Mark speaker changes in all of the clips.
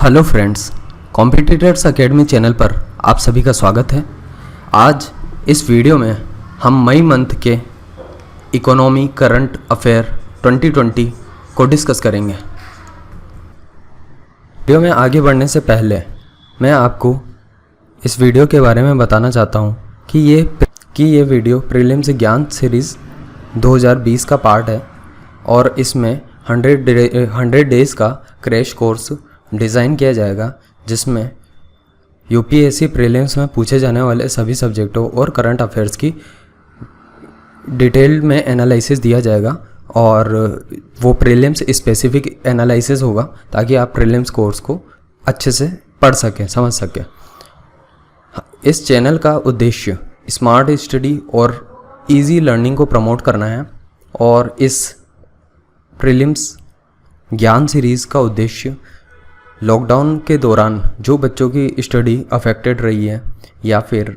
Speaker 1: Hello friends, competitors academy channel पर आप सभी का स्वागत है। आज इस वीडियो में हम मई मंथ के इकोनॉमी करंट अफेयर 2020 को डिस्कस करेंगे। वीडियो में आगे बढ़ने से पहले मैं आपको इस वीडियो के बारे में बताना चाहता हूँ कि ये वीडियो प्रीलिम्स ज्ञान सीरीज़ 2020 का पार्ट है और इसमें 100 डेज़ का क्रैश कोर्स डिज़ाइन किया जाएगा, जिसमें यूपीएससी प्रीलिम्स में पूछे जाने वाले सभी सब्जेक्टों और करंट अफेयर्स की डिटेल में एनालिसिस दिया जाएगा और वो प्रीलिम्स स्पेसिफिक एनालिसिस होगा ताकि आप प्रीलिम्स कोर्स को अच्छे से पढ़ सकें, समझ सकें। इस चैनल का उद्देश्य स्मार्ट स्टडी और इजी लर्निंग को प्रमोट करना है और इस प्रीलिम्स ज्ञान सीरीज़ का उद्देश्य लॉकडाउन के दौरान जो बच्चों की स्टडी अफेक्टेड रही है या फिर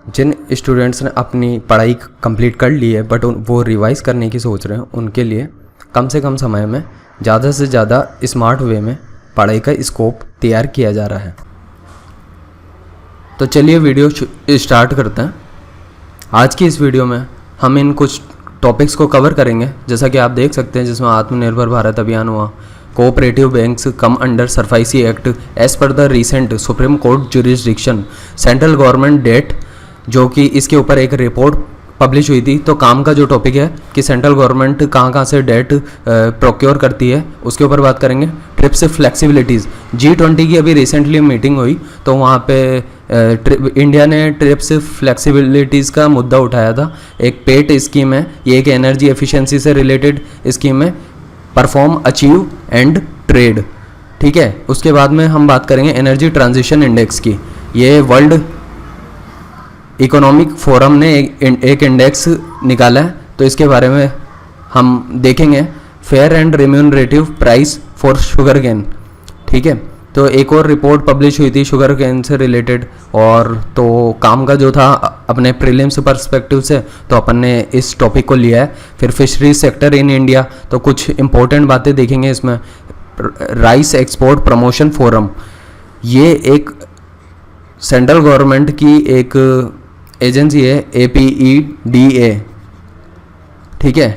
Speaker 1: जिन स्टूडेंट्स ने अपनी पढ़ाई कंप्लीट कर ली है बट वो रिवाइज करने की सोच रहे हैं, उनके लिए कम से कम समय में ज़्यादा से ज़्यादा स्मार्ट वे में पढ़ाई का स्कोप तैयार किया जा रहा है। तो चलिए वीडियो स्टार्ट करते हैं। आज की इस वीडियो में हम इन कुछ टॉपिक्स को कवर करेंगे, जैसा कि आप देख सकते हैं, जिसमें आत्मनिर्भर भारत अभियान हुआ, cooperative banks come under SARFAESI act as per the recent Supreme Court jurisdiction, central government debt, जो कि इसके ऊपर एक रिपोर्ट पब्लिश हुई थी। तो काम का जो टॉपिक है कि सेंट्रल गवर्नमेंट कहाँ से डेट प्रोक्योर करती है, उसके ऊपर बात करेंगे। ट्रिप्स फ्लेक्सिबिलिटीज़, G20 की अभी रिसेंटली मीटिंग हुई तो वहाँ पे इंडिया ने ट्रिप्स फ्लेक्सिबिलिटीज़ का मुद्दा उठाया था। एक पेट स्कीम है, ये एक एनर्जी एफिशिएंसी से रिलेटेड स्कीम है, परफॉर्म, अचीव एंड ट्रेड, ठीक है। उसके बाद में हम बात करेंगे एनर्जी ट्रांजिशन इंडेक्स की। ये वर्ल्ड इकोनॉमिक फोरम ने एक इंडेक्स निकाला है, तो इसके बारे में हम देखेंगे। Fair and remunerative price for sugar cane, ठीक है। तो एक और रिपोर्ट पब्लिश हुई थी शुगर केन से रिलेटेड, और तो काम का जो था अपने प्रीलिम्स पर्सपेक्टिव से तो अपन ने इस टॉपिक को लिया है। फिर फिशरीज सेक्टर इन इंडिया, तो कुछ इंपॉर्टेंट बातें देखेंगे इसमें। राइस एक्सपोर्ट प्रमोशन फोरम, ये एक सेंट्रल गवर्नमेंट की एक एजेंसी है, APEDA, ठीक है।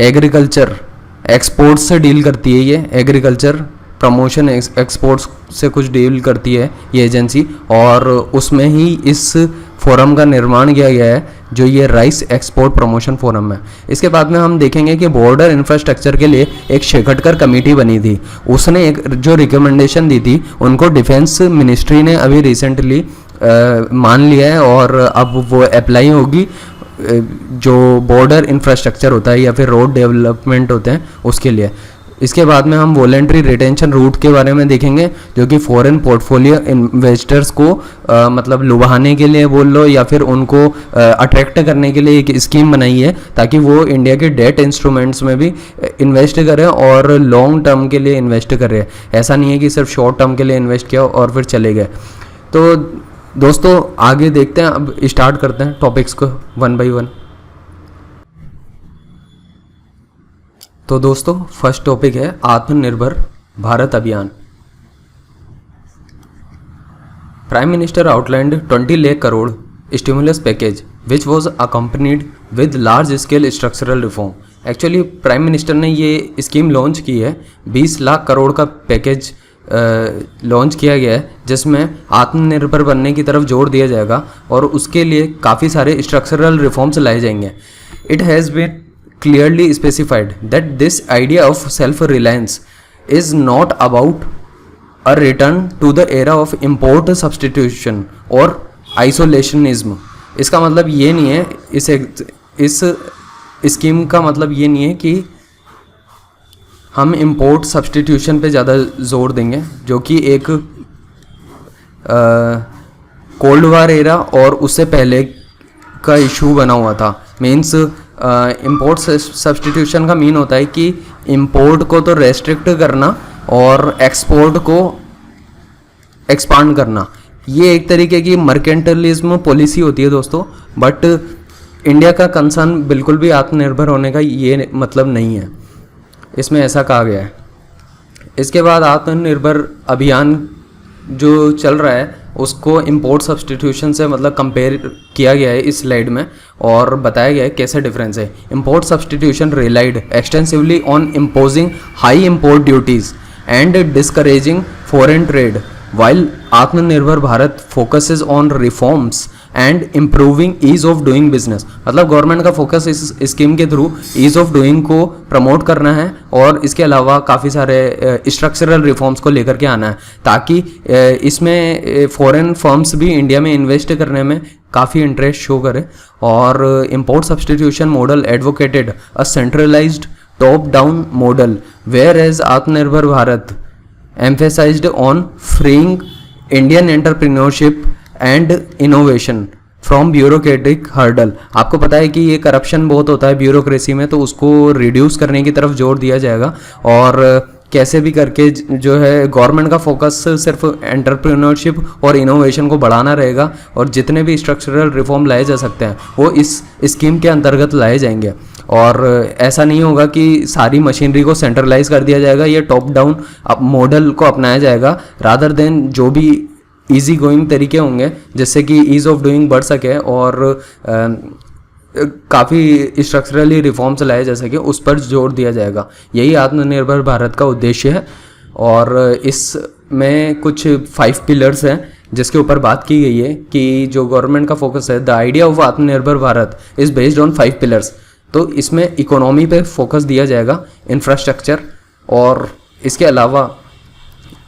Speaker 1: एग्रीकल्चर एक्सपोर्ट्स से डील करती है ये, एग्रीकल्चर प्रमोशन एक्सपोर्ट्स से कुछ डील करती है ये एजेंसी, और उसमें ही इस फोरम का निर्माण किया गया है जो ये राइस एक्सपोर्ट प्रमोशन फोरम है। इसके बाद में हम देखेंगे कि बॉर्डर इंफ्रास्ट्रक्चर के लिए एक शेखटकर कमेटी बनी थी, उसने एक जो रिकमेंडेशन दी थी उनको डिफेंस मिनिस्ट्री ने अभी रिसेंटली मान लिया है और अब वो अप्लाई होगी। जो बॉर्डर इंफ्रास्ट्रक्चर होता है या फिर रोड डेवलपमेंट होते हैं उसके लिए। इसके बाद में हम वॉलेंट्री रिटेंशन रूट के बारे में देखेंगे, जो कि फॉरेन पोर्टफोलियो इन्वेस्टर्स को मतलब लुभाने के लिए बोल लो या फिर उनको अट्रैक्ट करने के लिए एक स्कीम बनाई है ताकि वो इंडिया के डेट इंस्ट्रूमेंट्स में भी इन्वेस्ट करें और लॉन्ग टर्म के लिए इन्वेस्ट करें। ऐसा नहीं है कि सिर्फ शॉर्ट टर्म के लिए इन्वेस्ट किया और फिर चले गए। तो दोस्तों आगे देखते हैं, अब स्टार्ट करते हैं टॉपिक्स को वन बाय वन। तो दोस्तों फर्स्ट टॉपिक है आत्मनिर्भर भारत अभियान। Prime minister outlined 20 lakh crore stimulus package which was accompanied with large scale structural reform. Actually prime minister ने ये स्कीम लॉन्च की है, 20 लाख करोड़ का पैकेज लॉन्च किया गया है, जिसमें आत्मनिर्भर बनने की तरफ जोर दिया जाएगा और उसके लिए काफ़ी सारे स्ट्रक्चरल रिफॉर्म्स लाए जाएंगे। It has been clearly specified that this idea of self-reliance is not about a return to the era of import substitution or isolationism। इसका मतलब ये नहीं है, इस स्कीम का मतलब ये नहीं है कि हम इम्पोर्ट सब्सटीट्यूशन पे ज़्यादा जोर देंगे, जो कि एक कोल्ड वार एरा और उससे पहले का इशू बना हुआ था। मीन्स इम्पोर्ट सब्सटीट्यूशन का मीन होता है कि इम्पोर्ट को तो रेस्ट्रिक्ट करना और एक्सपोर्ट को एक्सपांड करना। ये एक तरीके की मर्केंटलिज्म पॉलिसी होती है दोस्तों, बट इंडिया का कंसर्न बिल्कुल भी आत्मनिर्भर होने का ये मतलब नहीं है, इसमें ऐसा कहा गया है। इसके बाद आत्मनिर्भर अभियान जो चल रहा है उसको इंपोर्ट सब्सटीट्यूशन से मतलब कंपेयर किया गया है इस स्लाइड में, और बताया गया है कैसे डिफरेंस है। Import substitution relied extensively on imposing high import duties and discouraging foreign trade, while Atmanirbhar Bharat focuses on reforms and improving ease of doing business. मतलब गवर्नमेंट का फोकस इस स्कीम के थ्रू ईज ऑफ डूइंग को promote करना है और इसके अलावा काफ़ी सारे स्ट्रक्चरल रिफॉर्म्स को लेकर के आना है, ताकि इसमें फॉरेन फर्म्स भी इंडिया में इन्वेस्ट करने में काफ़ी इंटरेस्ट शो करें। और import substitution model advocated a centralised top down model, whereas Atmanirbhar Bharat emphasized on freeing Indian entrepreneurship and innovation from bureaucratic hurdle। आपको पता है कि ये करप्शन बहुत होता है ब्यूरोक्रेसी में, तो उसको रिड्यूस करने की तरफ जोर दिया जाएगा और कैसे भी करके जो है गवर्नमेंट का फोकस सिर्फ एंटरप्रेन्योरशिप और इनोवेशन को बढ़ाना रहेगा, और जितने भी स्ट्रक्चरल रिफॉर्म लाए जा सकते हैं वो इस स्कीम के अंतर्गत लाए जाएंगे। और ऐसा नहीं होगा कि सारी मशीनरी को सेंट्रलाइज कर दिया जाएगा, ये टॉप डाउन मॉडल को अपनाया जाएगा, रादर देन जो भी इजी गोइंग तरीके होंगे जिससे कि ईज ऑफ डूइंग बढ़ सके और काफ़ी स्ट्रक्चरली रिफॉर्म्स लाए जा सके, उस पर जोर दिया जाएगा। यही आत्मनिर्भर भारत का उद्देश्य है। और इसमें कुछ 5 पिलर्स हैं जिसके ऊपर बात की गई है कि जो गवर्नमेंट का फोकस है, द आइडिया ऑफ आत्मनिर्भर Bharat is based on 5 pillars. तो इसमें इकोनॉमी पे फोकस दिया जाएगा, इंफ्रास्ट्रक्चर, और इसके अलावा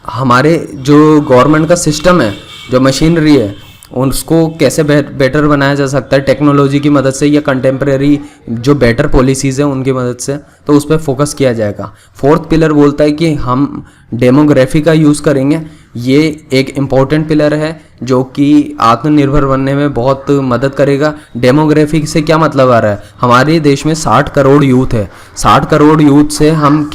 Speaker 1: हमारे जो गवर्नमेंट का सिस्टम है, जो मशीनरी है, उसको कैसे बेटर बनाया जा सकता है टेक्नोलॉजी की मदद से या कंटेम्प्रेरी जो बेटर पॉलिसीज़ हैं उनकी मदद से, तो उस पर फोकस किया जाएगा। 4th पिलर बोलता है कि हम डेमोग्राफी का यूज़ करेंगे। ये एक इम्पॉर्टेंट पिलर है जो कि आत्मनिर्भर बनने में बहुत मदद करेगा। डेमोग्राफी से क्या मतलब आ रहा है, हमारे देश में 60 करोड़ यूथ है, 60 करोड़ यूथ से हम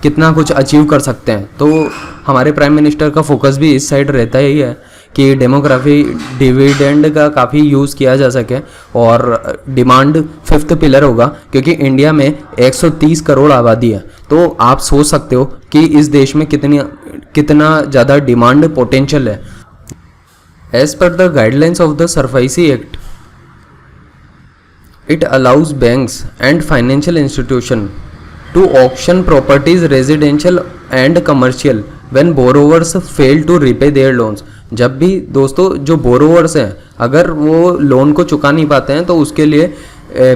Speaker 1: कितना कुछ अचीव कर सकते हैं। तो हमारे प्राइम मिनिस्टर का फोकस भी इस साइड रहता ही है कि डेमोग्राफी डिविडेंड का काफ़ी यूज़ किया जा सके। और डिमांड 5th पिलर होगा, क्योंकि इंडिया में 130 करोड़ आबादी है, तो आप सोच सकते हो कि इस देश में कितना ज़्यादा डिमांड पोटेंशियल है। As per the guidelines of the SARFAESI act, it allows banks and financial institution to auction properties residential and commercial when borrowers fail to repay their loans। जब भी दोस्तों जो बोरोवर्स हैं अगर वो लोन को चुका नहीं पाते हैं तो उसके लिए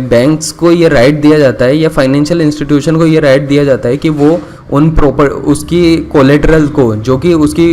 Speaker 1: बैंक्स को ये राइट दिया जाता है या फाइनेंशियल इंस्टीट्यूशन को ये राइट दिया जाता है कि वो उसकी कोलेटरल को, जो कि उसकी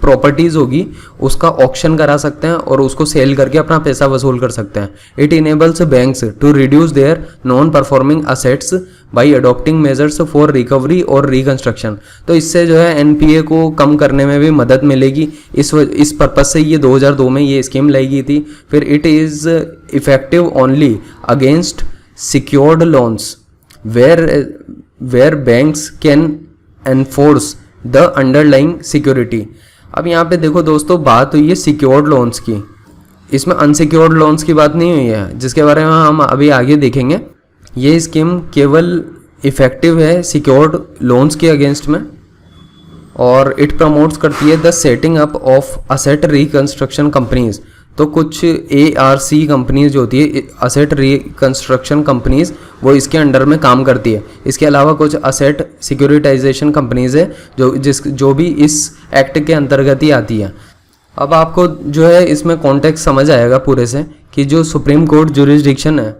Speaker 1: प्रॉपर्टीज़ होगी, उसका ऑक्शन करा सकते हैं और उसको सेल करके अपना पैसा वसूल कर सकते हैं। It enables banks to reduce their non performing assets by adopting measures for recovery और रिकंस्ट्रक्शन। तो इससे जो है एनपीए को कम करने में भी मदद मिलेगी। इस पर्पज से ये 2002 में ये स्कीम लाई गई थी। फिर it is effective only against secured loans where banks can enforce the underlying security. अब यहाँ पे देखो दोस्तों, बात हुई है सिक्योर्ड लोन्स की, इसमें अनसिक्योर्ड लोन्स की बात नहीं हुई है, जिसके बारे में हम अभी आगे देखेंगे। ये स्कीम केवल इफेक्टिव है सिक्योर्ड लोन्स के अगेंस्ट में, और इट प्रमोट्स करती है the setting up of asset reconstruction companies. तो कुछ ARC कंपनीज जो होती है, असेट रिकंस्ट्रक्शन कंपनीज, वो इसके अंडर में काम करती है। इसके अलावा कुछ असेट सिक्योरिटाइजेशन कंपनीज है जो भी इस एक्ट के अंतर्गत ही आती है। अब आपको जो है इसमें कॉन्टेक्स्ट समझ आएगा पूरे से कि जो सुप्रीम कोर्ट जुरिस्डिक्शन है,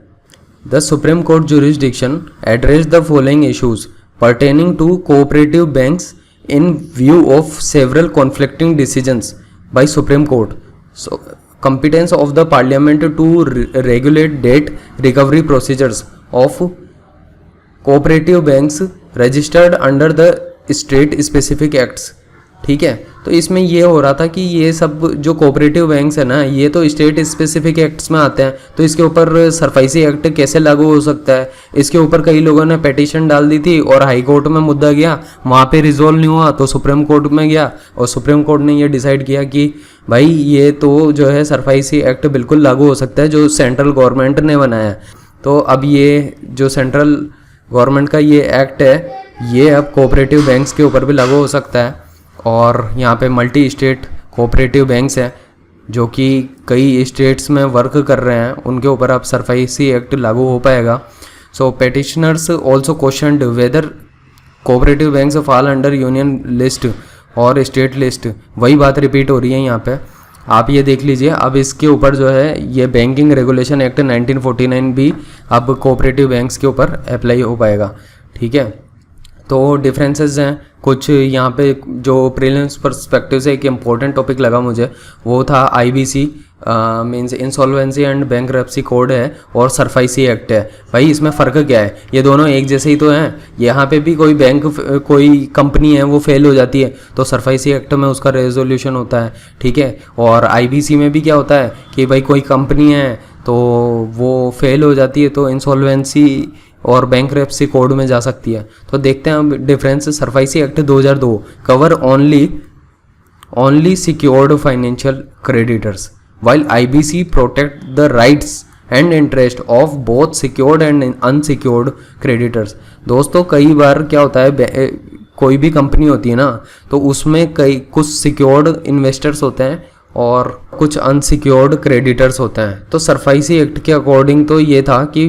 Speaker 1: the Supreme Court jurisdiction address the following issues pertaining to cooperative banks in view of several conflicting decisions by Supreme Court. So competence of the parliament to regulate debt recovery procedures of cooperative banks registered under the state specific acts। ठीक है, तो इसमें ये हो रहा था कि ये सब जो कोऑपरेटिव बैंक्स है ना, ये तो स्टेट स्पेसिफिक एक्ट्स में आते हैं, तो इसके ऊपर सरफाइसी एक्ट कैसे लागू हो सकता है। इसके ऊपर कई लोगों ने पिटीशन डाल दी थी और हाई कोर्ट में मुद्दा गया, वहाँ पे रिजोल्व नहीं हुआ तो सुप्रीम कोर्ट में गया, और सुप्रीम कोर्ट ने ये डिसाइड किया कि भाई ये तो जो है सरफाइसी एक्ट बिल्कुल लागू हो सकता है जो सेंट्रल गवर्नमेंट ने बनाया है। तो अब ये जो सेंट्रल गवर्नमेंट का ये एक्ट है, ये अब कोऑपरेटिव बैंक्स के ऊपर भी लागू हो सकता है। और यहाँ पे मल्टी स्टेट कोऑपरेटिव बैंक्स हैं जो कि कई स्टेट्स में वर्क कर रहे हैं, उनके ऊपर अब सरफासी एक्ट लागू हो पाएगा। So petitioners also questioned whether cooperative banks fall under union list और स्टेट लिस्ट। वही बात रिपीट हो रही है यहाँ पे, आप ये देख लीजिए। अब इसके ऊपर जो है ये बैंकिंग रेगुलेशन एक्ट 1949 भी अब कोऑपरेटिव बैंक्स के ऊपर अप्लाई हो पाएगा, ठीक है। तो डिफरेंसेस हैं कुछ यहाँ पे। जो प्रीलिम्स पर्सपेक्टिव से एक इम्पोर्टेंट टॉपिक लगा मुझे वो था IBC means insolvency and bankruptcy code है और सरफासी एक्ट है। भाई इसमें फ़र्क क्या है, ये दोनों एक जैसे ही तो हैं। यहाँ पे भी कोई बैंक कोई कंपनी है वो फेल हो जाती है तो सरफासी एक्ट में उसका रेजोल्यूशन होता है, ठीक है। और IBC में भी क्या होता है कि भाई कोई कंपनी है तो वो फेल हो जाती है तो इंसॉल्वेंसी और बैंकरप्सी कोड में जा सकती है। तो देखते हैं हम difference. SARFAESI act 2002 cover only secured financial creditors while IBC protect the rights and interest of both secured and unsecured creditors। दोस्तों कई बार क्या होता है, कोई भी कंपनी होती है ना तो उसमें कुछ सिक्योर्ड इन्वेस्टर्स होते हैं और कुछ अनसिक्योर्ड क्रेडिटर्स होते हैं। तो सरफासी एक्ट के अकॉर्डिंग तो ये था कि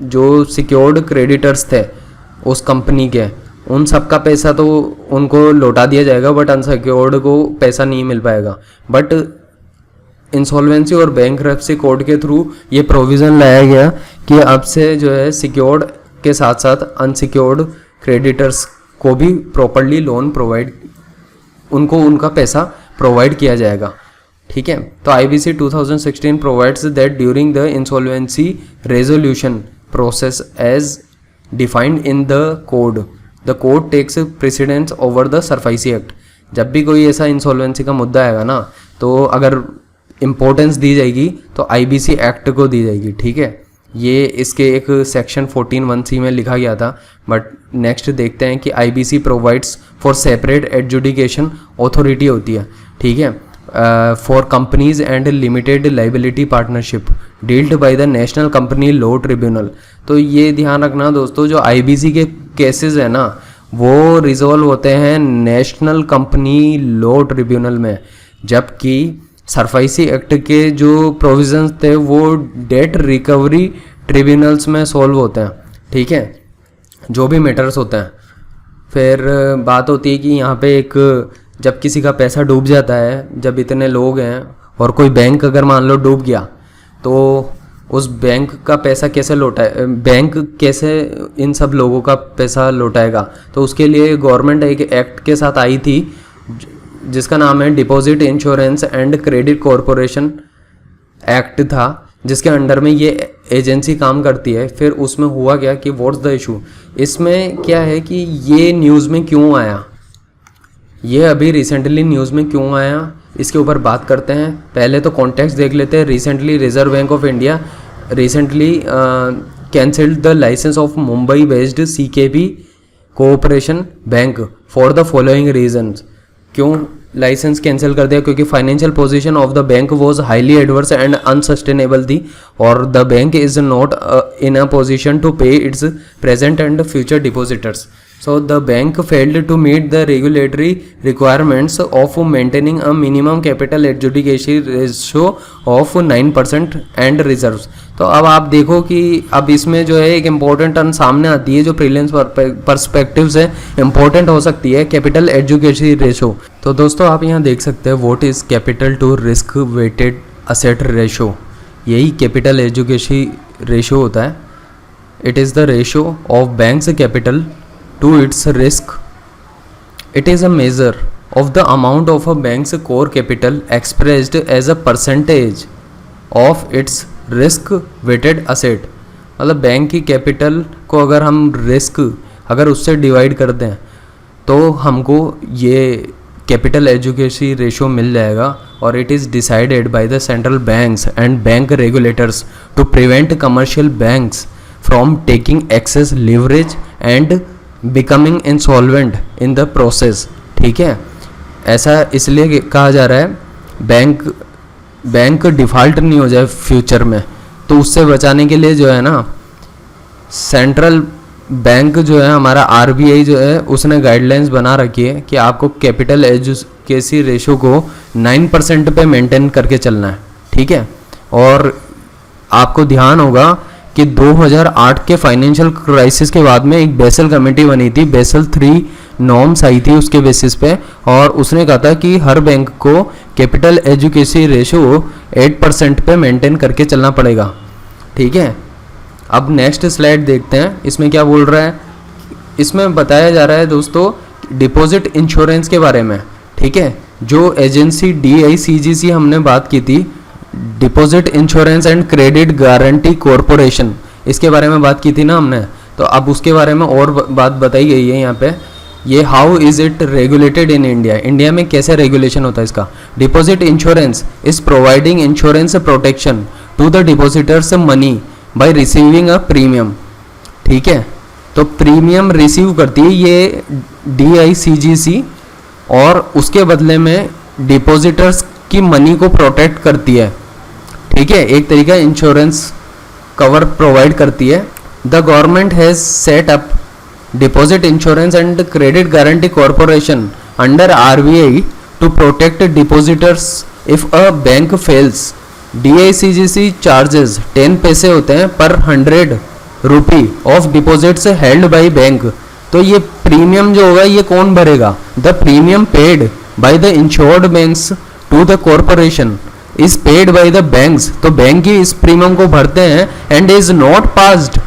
Speaker 1: जो सिक्योर्ड क्रेडिटर्स थे उस कंपनी के, उन सब का पैसा तो उनको लौटा दिया जाएगा, बट अनसिक्योर्ड को पैसा नहीं मिल पाएगा। बट इंसॉल्वेंसी और बैंकरप्सी कोड के थ्रू ये प्रोविज़न लाया गया कि अब से जो है सिक्योर्ड के साथ साथ अनसिक्योर्ड क्रेडिटर्स को भी प्रॉपर्ली लोन प्रोवाइड, उनको उनका पैसा प्रोवाइड किया जाएगा, ठीक है। तो IBC 2016 provides that during the insolvency resolution process as defined in the code the code takes precedence over the SARFAESI act. जब भी कोई ऐसा इंसॉल्वेंसी का मुद्दा आएगा ना तो अगर इम्पोर्टेंस दी जाएगी तो IBC एक्ट को दी जाएगी, ठीक है। ये इसके एक सेक्शन 14(1)(c) में लिखा गया था। बट नेक्स्ट देखते हैं कि IBC provides for separate adjudication authority होती है, ठीक है, for companies and limited liability partnership dealt by the national company law tribunal. तो ये ध्यान रखना दोस्तों, जो IBC के केसेस है ना वो रिजॉल्व होते हैं नेशनल कंपनी लॉ ट्रिब्यूनल में, जबकि सरफासी एक्ट के जो प्रोविजंस थे वो डेट रिकवरी ट्रिब्यूनल्स में सॉल्व होते हैं, ठीक है, जो भी मैटर्स होते हैं। फिर बात होती है कि यहाँ पे एक जब किसी का पैसा डूब जाता है, जब इतने लोग हैं और कोई बैंक अगर मान लो डूब गया तो उस बैंक का पैसा कैसे लौटाए, बैंक कैसे इन सब लोगों का पैसा लौटाएगा। तो उसके लिए गवर्नमेंट एक एक्ट के साथ आई थी जिसका नाम है deposit insurance and credit corporation act था, जिसके अंडर में ये एजेंसी काम करती है। फिर उसमें हुआ क्या कि व्हाट्स द इशू, इसमें क्या है कि ये न्यूज़ में क्यों आया, ये अभी रिसेंटली न्यूज़ में क्यों आया, इसके ऊपर बात करते हैं। पहले तो कॉन्टेक्स्ट देख लेते हैं। Recently Reserve Bank of India recently cancelled the licence of Mumbai based CKB cooperation bank for the following reasons. क्यों लाइसेंस कैंसिल कर दिया? क्योंकि financial position of the bank was highly adverse and unsustainable थी और the bank is not in a position to pay its present and future depositors. So the bank failed to meet the regulatory requirements of maintaining a minimum capital adjudication ratio of 9% and reserves। तो अब आप देखो कि अब इसमें जो है एक इम्पोर्टेंट टर्म सामने आती है जो प्रीलिम्स पर्सपेक्टिव से इम्पोर्टेंट हो सकती है, कैपिटल एडजुकेशन रेशो। तो दोस्तों आप यहाँ देख सकते हैं what is capital to risk weighted asset ratio. यही कैपिटल एडजुकेशन रेशो होता है। It is the ratio of banks capital to its risk. It is a measure of the amount of a bank's core capital expressed as a percentage of its risk weighted asset। मतलब bank की capital को अगर हम risk अगर उससे divide कर दें तो हमको ये कैपिटल एजुकेशन रेशो मिल जाएगा। और it is decided by the central banks and bank regulators to prevent commercial banks from taking excess leverage and becoming insolvent in the process. ठीक है, ऐसा इसलिए कहा जा रहा है बैंक डिफ़ॉल्ट नहीं हो जाए फ्यूचर में, तो उससे बचाने के लिए जो है ना सेंट्रल बैंक जो है हमारा आरबीआई जो है उसने गाइडलाइंस बना रखी है कि आपको कैपिटल एजुकेसी रेशो को 9% पे मेंटेन करके चलना है, ठीक है। और आपको ध्यान होगा कि 2008 के फाइनेंशियल क्राइसिस के बाद में एक बेसल कमेटी बनी थी, बेसल 3 नॉर्म्स आई थी उसके बेसिस पे, और उसने कहा था कि हर बैंक को कैपिटल एजुकेसी रेशो 8% पे मेंटेन करके चलना पड़ेगा, ठीक है। अब नेक्स्ट स्लाइड देखते हैं, इसमें क्या बोल रहा है। इसमें बताया जा रहा है दोस्तों डिपॉजिट इंश्योरेंस के बारे में, ठीक है। जो एजेंसी DICGC हमने बात की थी, deposit insurance and credit guarantee corporation, इसके बारे में बात की थी ना हमने, तो अब उसके बारे में और बात बताई गई है यहाँ पे। ये how is it regulated in India, India में कैसे रेगुलेशन होता है इसका। Deposit insurance is providing insurance protection to the depositors money by receiving a premium, ठीक है। तो प्रीमियम रिसीव करती है ये DICGC और उसके बदले में डिपॉजिटर्स की मनी को प्रोटेक्ट करती है, ठीक है। एक तरीका इंश्योरेंस कवर प्रोवाइड करती है। The government has set up deposit insurance and credit guarantee corporation under RBI to protect depositors if a bank fails. DICGC charges 10 paise होते हैं per 100 rupee of deposits held by bank. तो ये premium जो होगा ये कौन भरेगा, the premium paid by the insured banks to the corporation is paid by the banks. तो बैंक ही इस प्रीमियम को भरते हैं and is not passed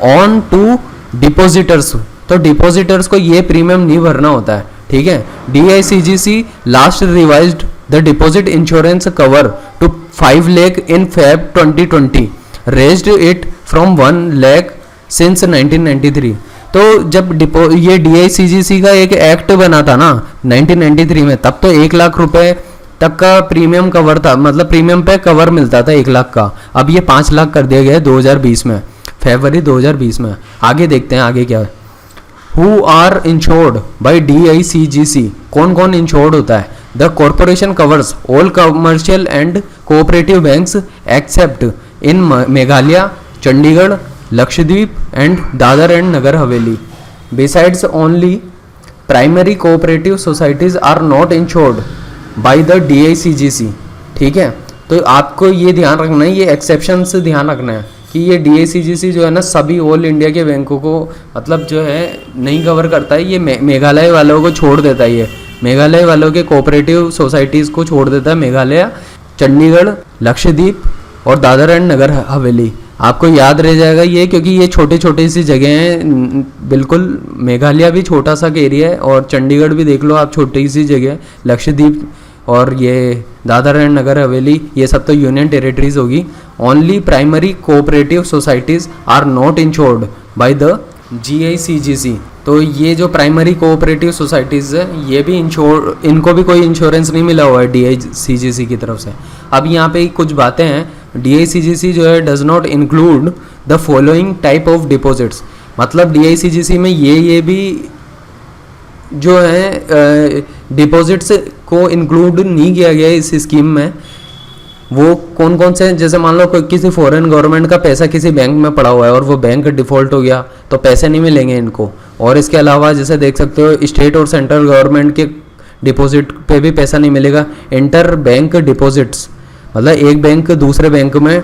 Speaker 1: on to depositors. तो डिपॉजिटर्स को ये प्रीमियम नहीं भरना होता है, ठीक है। DICGC last revised the deposit insurance cover to 5 lakh in Feb 2020, raised it from 1 lakh since 1993। तो जब ये DICGC का एक एक्ट बना था ना 1993 में, तब तो 1 लाख रुपए तक का प्रीमियम कवर था, मतलब प्रीमियम पे कवर मिलता था 1 लाख का। अब ये 5 लाख कर दिया गया 2020 में, फरवरी 2020 में। आगे देखते हैं आगे क्या है। Who are insured by DICGC, कौन कौन इंश्योर्ड होता है। The corporation covers all commercial and cooperative banks except in Meghalaya, Chandigarh, Lakshadweep and Dadra and Nagar Haveli. Besides only primary cooperative societies are not insured by the DICGC, ठीक है। तो आपको ये ध्यान रखना है, ये एक्सेप्शन से ध्यान रखना है कि ये DICGC जो है ना सभी ऑल इंडिया के बैंकों को मतलब जो है नहीं कवर करता है, ये मेघालय वालों को छोड़ देता है। ये मेघालय वालों के कोऑपरेटिव सोसाइटीज़ को छोड़ देता है, मेघालय, चंडीगढ़, लक्षद्वीप और दादर एंड नगर हवेली। आपको याद रह जाएगा ये, क्योंकि ये छोटे छोटे सी जगह हैं, बिल्कुल। मेघालय भी छोटा सा एरिया है और चंडीगढ़ भी देख लो आप, छोटी सी जगह। लक्षद्वीप और ये दादर एंड नगर हवेली ये सब तो यूनियन टेरिटरीज होगी। Only primary cooperative societies are not insured by the DICGC। तो ये जो प्राइमरी कोऑपरेटिव सोसाइटीज़ है ये भी इनको भी कोई इंश्योरेंस नहीं मिला हुआ है DICGC की तरफ से। अब यहाँ पे कुछ बातें हैं। DICGC जो है does not include the following type of deposits, मतलब DICGC में ये भी जो है डिपॉजिट्स को इंक्लूड नहीं किया गया इस स्कीम में। वो कौन कौन से, जैसे मान लो कोई किसी फॉरेन गवर्नमेंट का पैसा किसी बैंक में पड़ा हुआ है और वो बैंक डिफ़ॉल्ट हो गया तो पैसे नहीं मिलेंगे इनको। और इसके अलावा जैसे देख सकते हो स्टेट और सेंट्रल गवर्नमेंट के डिपॉजिट पे भी पैसा नहीं मिलेगा। इंटर बैंक डिपॉजिट्स, मतलब एक बैंक दूसरे बैंक में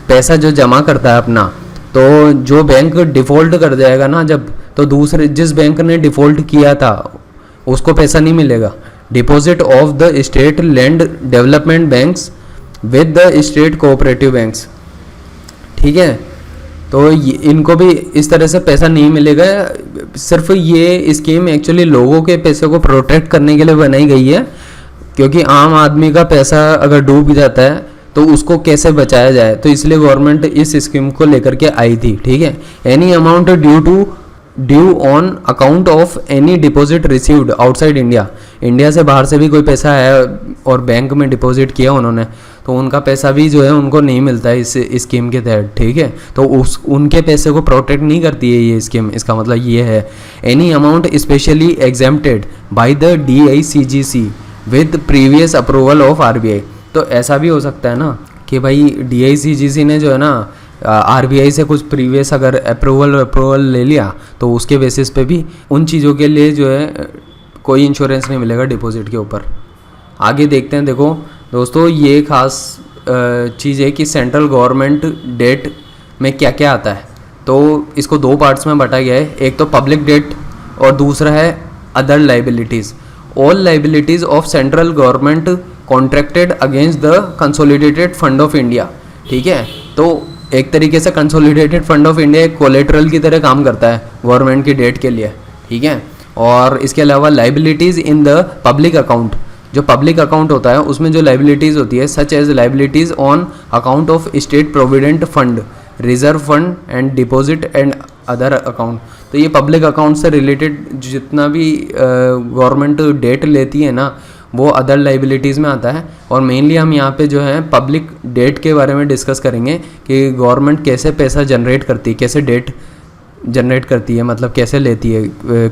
Speaker 1: पैसा जो जमा करता है अपना, तो जो बैंक डिफ़ॉल्ट कर जाएगा ना जब, तो दूसरे जिस बैंक ने डिफ़ॉल्ट किया था उसको पैसा नहीं मिलेगा। Deposit of the state land development banks with the state cooperative banks, ठीक है। तो इनको भी इस तरह से पैसा नहीं मिलेगा। सिर्फ ये स्कीम एक्चुअली लोगों के पैसे को प्रोटेक्ट करने के लिए बनाई गई है, क्योंकि आम आदमी का पैसा अगर डूब जाता है तो उसको कैसे बचाया जाए, तो इसलिए गवर्नमेंट इस स्कीम को लेकर के आई थी, ठीक है। Any amount due on account of any deposit received outside India, India से बाहर से भी कोई पैसा है और बैंक में डिपॉजिट किया उन्होंने, तो उनका पैसा भी जो है उनको नहीं मिलता है इस स्कीम के तहत, ठीक है। तो उनके पैसे को प्रोटेक्ट नहीं करती है ये स्कीम, इसका मतलब ये है। Any amount specially exempted bye the DICGC with previous approval of RBI। तो ऐसा भी हो सकता है ना कि भाई DICGC ने जो है ना आरबीआई से कुछ प्रीवियस अगर अप्रूवल ले लिया तो उसके बेसिस पे भी उन चीज़ों के लिए जो है कोई इंश्योरेंस नहीं मिलेगा डिपॉजिट के ऊपर। आगे देखते हैं। देखो दोस्तों, ये खास चीज़ है कि सेंट्रल गवर्नमेंट डेट में क्या क्या आता है। तो इसको दो पार्ट्स में बांटा गया है, एक तो पब्लिक डेट और दूसरा है other liabilities. All liabilities of central government contracted against the consolidated fund of India. ठीक है, तो एक तरीके से कंसोलिडेटेड फंड ऑफ इंडिया एक कोलेटरल की तरह काम करता है गवर्नमेंट की डेट के लिए। ठीक है, और इसके अलावा liabilities in the public account, जो पब्लिक अकाउंट होता है उसमें जो लाइबिलिटीज़ होती है, such as liabilities on account of state provident fund, reserve fund and deposit and other account. तो ये पब्लिक अकाउंट से रिलेटेड जितना भी गवर्नमेंट डेट लेती है ना, वो अदर लाइबिलिटीज़ में आता है। और मेनली हम यहाँ पे जो है पब्लिक डेट के बारे में डिस्कस करेंगे कि गवर्नमेंट कैसे पैसा जनरेट करती है, कैसे डेट जनरेट करती है, मतलब कैसे लेती है,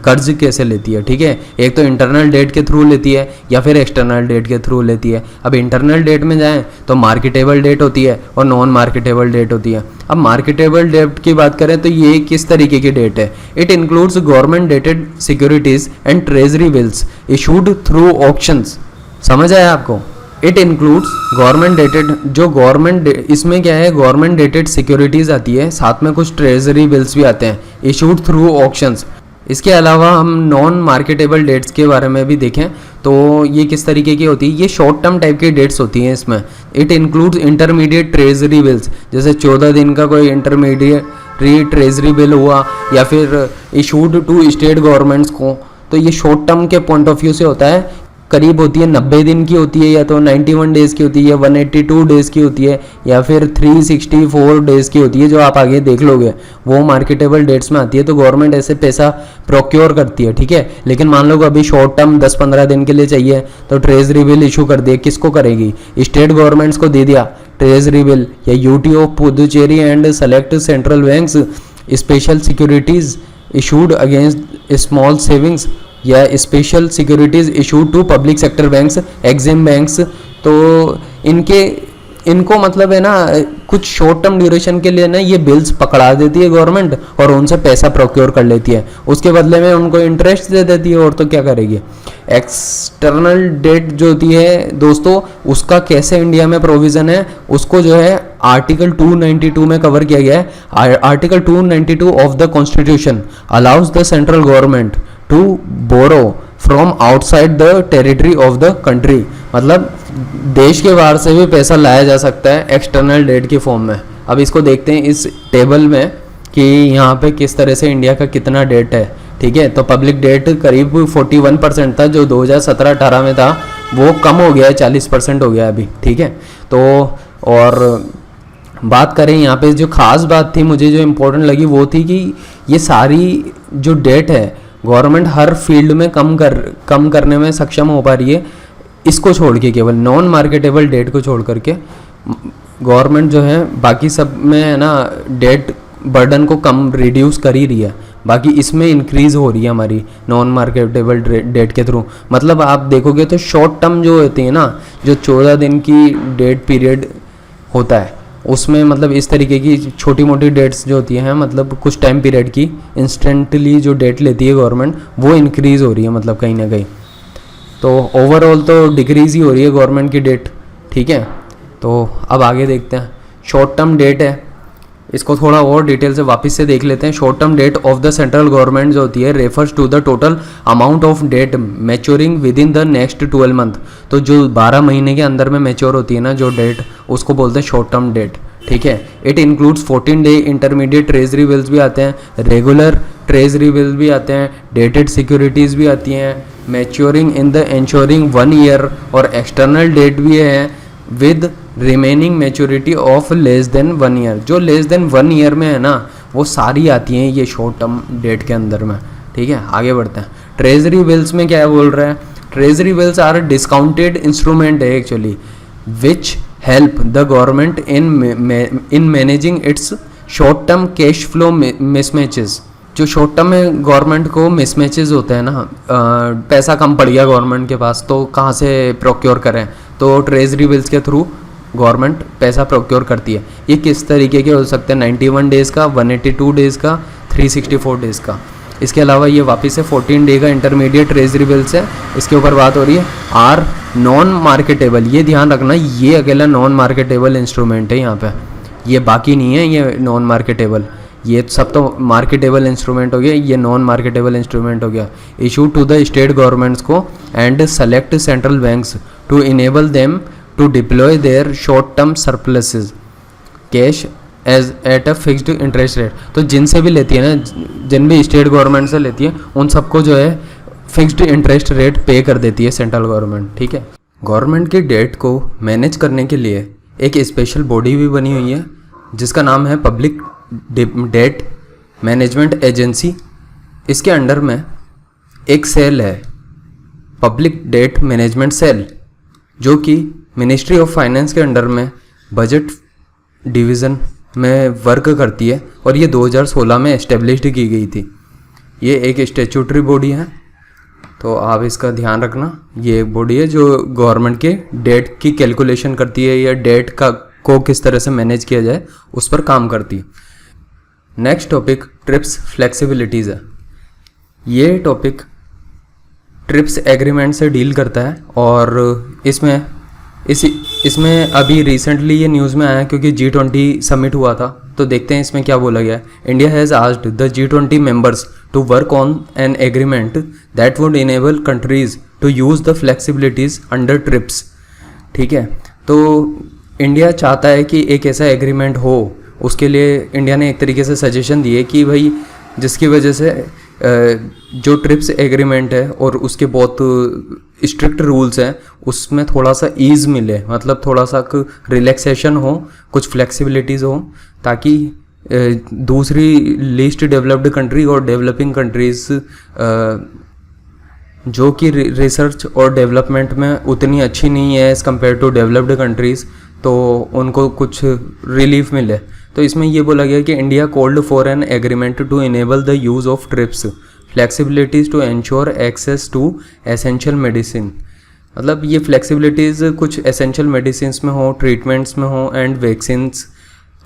Speaker 1: कर्ज कैसे लेती है। ठीक है, एक तो इंटरनल डेट के थ्रू लेती है या फिर एक्सटर्नल डेट के थ्रू लेती है। अब इंटरनल डेट में जाएं तो मार्केटेबल डेट होती है और नॉन मार्केटेबल डेट होती है। अब मार्केटेबल डेट की बात करें तो ये किस तरीके की डेट है? It includes government dated securities and treasury bills issued through auctions. समझ आया आपको? इट इंक्लूड्स गवर्नमेंट डेटेड, जो गवर्नमेंट, इसमें क्या है, गवर्नमेंट डेटेड सिक्योरिटीज़ आती है, साथ में कुछ ट्रेजरी बिल्स भी आते हैं, इशूड थ्रू ऑक्शंस। इसके अलावा हम नॉन मार्केटेबल डेट्स के बारे में भी देखें तो ये किस तरीके की होती है। ये शॉर्ट टर्म टाइप की डेट्स होती हैं इसमें। It includes intermediate treasury bills, जैसे 14 दिन का कोई इंटरमीडिएट ट्रेजरी बिल हुआ या फिर इशूड टू स्टेट गवर्नमेंट्स को। तो ये शॉर्ट टर्म के पॉइंट ऑफ व्यू से होता है, करीब होती है 90 दिन की होती है, या तो 91 डेज़ की होती है, 182 डेज़ की होती है, या फिर 364 डेज़ की होती है, जो आप आगे देख लोगे वो मार्केटेबल डेट्स में आती है। तो गवर्नमेंट ऐसे पैसा प्रोक्योर करती है। ठीक है, लेकिन मान लो अभी शॉर्ट टर्म 10-15 दिन के लिए चाहिए तो ट्रेजरी बिल इशू कर दिए, किसको करेगी? स्टेट गवर्नमेंट्स को दे दिया ट्रेजरी बिल, या UT of Puducherry and select central banks special securities issued against small savings, या special securities issued to public sector banks, EXIM banks. तो इनको मतलब है ना, कुछ शॉर्ट टर्म ड्यूरेशन के लिए ना ये बिल्स पकड़ा देती है गवर्नमेंट और उनसे पैसा प्रोक्योर कर लेती है, उसके बदले में उनको इंटरेस्ट दे देती है, और तो क्या करेगी। एक्सटर्नल डेट जो होती है दोस्तों, उसका कैसे इंडिया में प्रोविज़न है, उसको जो है आर्टिकल 292 में कवर किया गया है। Article 292 of the constitution allows the central government to borrow from outside the territory of the country, मतलब देश के बाहर से भी पैसा लाया जा सकता है एक्सटर्नल डेट की फॉर्म में। अब इसको देखते हैं इस टेबल में कि यहाँ पे किस तरह से इंडिया का कितना डेट है। ठीक है, तो पब्लिक डेट करीब 41% था जो 2017-18 में था, वो कम हो गया है, 40% हो गया अभी। ठीक है, तो और बात करें यहाँ पे जो खास बात थी मुझे जो इम्पोर्टेंट लगी वो थी कि ये सारी जो डेट है गवर्नमेंट हर फील्ड में कम करने में सक्षम हो पा रही है, इसको छोड़ के, केवल नॉन मार्केटेबल डेट को छोड़ करके गवर्नमेंट जो है बाकी सब में है ना डेट बर्डन को कम रिड्यूस कर ही रही है, बाकी इसमें इंक्रीज हो रही है हमारी नॉन मार्केटेबल डेट के थ्रू। मतलब आप देखोगे तो शॉर्ट टर्म जो होती है ना, जो 14 दिन की डेट पीरियड होता है उसमें मतलब इस तरीके की छोटी मोटी डेट्स जो होती हैं, मतलब कुछ टाइम पीरियड की इंस्टेंटली जो डेट लेती है गवर्नमेंट, वो इंक्रीज़ हो रही है मतलब कहीं ना कहीं। तो ओवरऑल तो डिक्रीज़ ही हो रही है गवर्नमेंट की डेट। ठीक है, तो अब आगे देखते हैं। शॉर्ट टर्म डेट है, इसको थोड़ा और डिटेल से वापस से देख लेते हैं। Short term debt of the central government जो होती है refers to the total amount of debt maturing within the next 12 month. तो जो 12 महीने के अंदर में मैच्योर होती है ना जो डेट, उसको बोलते हैं शॉर्ट टर्म डेट। ठीक है, it includes 14 day intermediate treasury bills भी आते हैं, रेगुलर ट्रेजरी बिल भी आते हैं, डेटेड सिक्योरिटीज़ भी आती हैं, maturing in the ensuring 1 year, और एक्सटर्नल डेट भी है with remaining maturity of less than 1 year. जो लेस देन 1 ईयर में है ना वो सारी आती हैं ये शॉर्ट टर्म डेट के अंदर में। ठीक है, आगे बढ़ते हैं। ट्रेजरी बिल्स में क्या बोल रहा है? Treasury bills are discounted instrument है actually which help the government in managing its short term cash flow mismatches. जो शॉर्ट टर्म में गवर्नमेंट को मिसमैचेस होते हैं ना, पैसा कम पड़ गया गवर्नमेंट के पास तो कहाँ से प्रोक्योर करें, तो ट्रेजरी बिल्स के थ्रू गवर्नमेंट पैसा प्रोक्योर करती है। ये किस तरीके के हो सकते हैं, 91 डेज़ का, 182 डेज़ का, 364 डेज़ का। इसके अलावा ये वापस से 14 डे का इंटरमीडिएट ट्रेजरी बिल्स है, इसके ऊपर बात हो रही है। आर नॉन मार्केटेबल, ये ध्यान रखना, ये अकेला नॉन मार्केटेबल इंस्ट्रूमेंट है यहाँ पे, ये बाकी नहीं है ये नॉन मार्केटेबल, ये सब तो मार्केटेबल इंस्ट्रूमेंट हो गया, ये नॉन मार्केटेबल इंस्ट्रूमेंट हो गया। Issue to the state governments को and select central banks to enable them to deploy their short term surpluses cash as at a fixed interest rate. तो जिनसे भी लेती है ना, जिन भी स्टेट गवर्नमेंट से लेती है, उन सबको जो है फिक्स्ड इंटरेस्ट रेट पे कर देती है सेंट्रल गवर्नमेंट, ठीक है। गवर्नमेंट की डेट को मैनेज करने के लिए एक स्पेशल बॉडी भी बनी हुई है जिसका नाम है पब्लिक डेट मैनेजमेंट एजेंसी। इसके अंडर में एक सेल है, पब्लिक डेट मैनेजमेंट सेल, जो कि मिनिस्ट्री ऑफ फाइनेंस के अंडर में बजट डिवीज़न में वर्क करती है और ये 2016 में एस्टेब्लिश्ड की गई थी। ये एक स्टैट्यूटरी बॉडी है, तो आप इसका ध्यान रखना। ये एक बॉडी है जो गवर्नमेंट के डेट की कैलकुलेशन करती है या डेट को किस तरह से मैनेज किया जाए उस पर काम करती है। नेक्स्ट टॉपिक ट्रिप्स फ्लेक्सिबिलिटीज़ है। ये टॉपिक ट्रिप्स एग्रीमेंट से डील करता है और इसमें अभी रिसेंटली ये न्यूज़ में आया क्योंकि G20 समिट हुआ था, तो देखते हैं इसमें क्या बोला गया है। India has asked the G20 members to work on an agreement that would enable countries to use the flexibilities under TRIPS, ठीक है। तो इंडिया चाहता है कि एक ऐसा एग्रीमेंट हो, उसके लिए इंडिया ने एक तरीके से सजेशन दिए कि भाई जिसकी वजह से जो ट्रिप्स एग्रीमेंट है और उसके बहुत स्ट्रिक्ट रूल्स हैं उसमें थोड़ा सा ईज़ मिले, मतलब थोड़ा सा रिलैक्सेशन हो, कुछ फ्लेक्सिबिलिटीज़ हो, ताकि दूसरी लीस्ट डेवलप्ड कंट्री और डेवलपिंग कंट्रीज़ जो कि रिसर्च और डेवलपमेंट में उतनी अच्छी नहीं है as compare to developed countries, तो उनको कुछ रिलीफ मिले। तो इसमें ये बोला गया कि India called for an agreement to enable the use of TRIPS flexibilities to ensure access to essential medicine. मतलब ये फ्लेक्सिबिलिटीज़ कुछ एसेंशियल मेडिसिन में हो, ट्रीटमेंट्स में हो and vaccines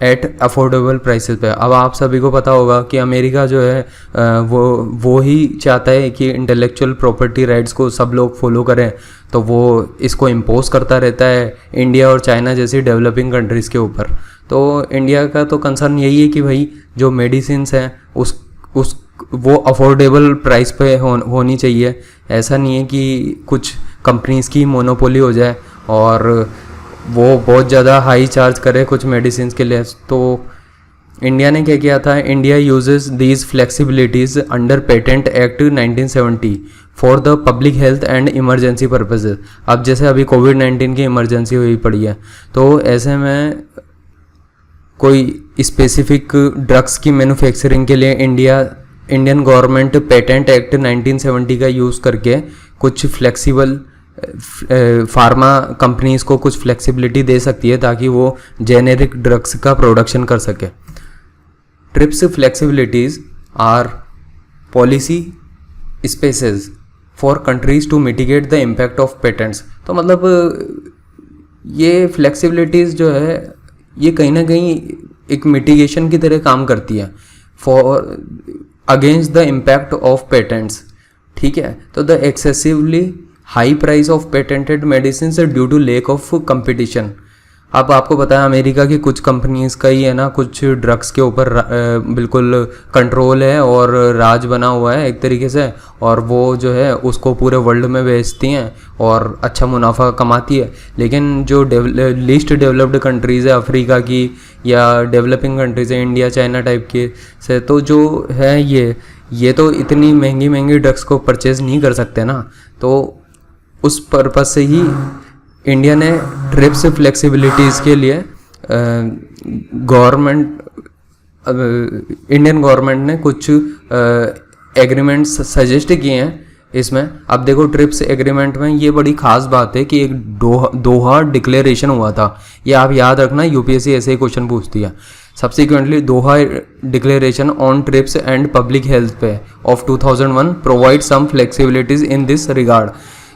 Speaker 1: at affordable prices पे। अब आप सभी को पता होगा कि अमेरिका जो है वो ही चाहता है कि इंटेलेक्चुअल प्रॉपर्टी राइट्स को सब लोग फॉलो करें, तो वो इसको इम्पोज करता रहता है इंडिया और चाइना जैसी डेवलपिंग कंट्रीज़ के ऊपर। तो इंडिया का तो कंसर्न यही है कि भाई जो मेडिसिन्स हैं वो अफोर्डेबल प्राइस पे होनी चाहिए। ऐसा नहीं है कि कुछ कंपनीज़ की मोनोपोली हो जाए और वो बहुत ज़्यादा हाई चार्ज करे कुछ मेडिसिन के लिए। तो इंडिया ने क्या किया था, India uses these flexibilities under patent act 1970 for the public health and emergency purposes. अब जैसे अभी कोविड-19 की इमरजेंसी हुई पड़ी है, तो ऐसे में कोई स्पेसिफिक ड्रग्स की मैन्युफैक्चरिंग के लिए इंडियन गवर्नमेंट पेटेंट एक्ट 1970 का यूज़ करके कुछ फ्लेक्सिबल फार्मा कंपनीज़ को कुछ फ्लेक्सिबिलिटी दे सकती है ताकि वो जेनेरिक ड्रग्स का प्रोडक्शन कर सके। TRIPS flexibilities are policy spaces for countries to mitigate the impact of patents. तो मतलब ये फ्लेक्सिबिलिटीज़ जो है ये कहीं ना कहीं एक मिटिगेशन की तरह काम करती है for against the impact of patents, ठीक है। तो the excessively high price of patented medicine due to lack of competition. अब आपको पता है अमेरिका की कुछ कंपनीज़ का ही है ना, कुछ ड्रग्स के ऊपर बिल्कुल कंट्रोल है और राज बना हुआ है एक तरीके से, और वो जो है उसको पूरे वर्ल्ड में बेचती हैं और अच्छा मुनाफा कमाती है। लेकिन जो लीस्ट डेवलप्ड कंट्रीज़ है अफ्रीका की या डेवलपिंग कंट्रीज़ है इंडिया चाइना टाइप के से, तो जो है ये तो इतनी महंगी महंगी ड्रग्स को परचेज़ नहीं कर सकते ना। तो उस पर्पज़ से ही इंडिया ने ट्रिप्स फ्लेक्सिबिलिटीज़ के लिए इंडियन गवर्नमेंट ने कुछ एग्रीमेंट्स सजेस्ट किए हैं इसमें। अब देखो ट्रिप्स एग्रीमेंट में ये बड़ी ख़ास बात है कि एक दोहा डिक्लेरेशन हुआ था। ये आप याद रखना, यूपीएससी ऐसे ही क्वेश्चन पूछती है। Subsequently Doha declaration on TRIPS and public health पे of 2001 provide some flexibilities in this regard,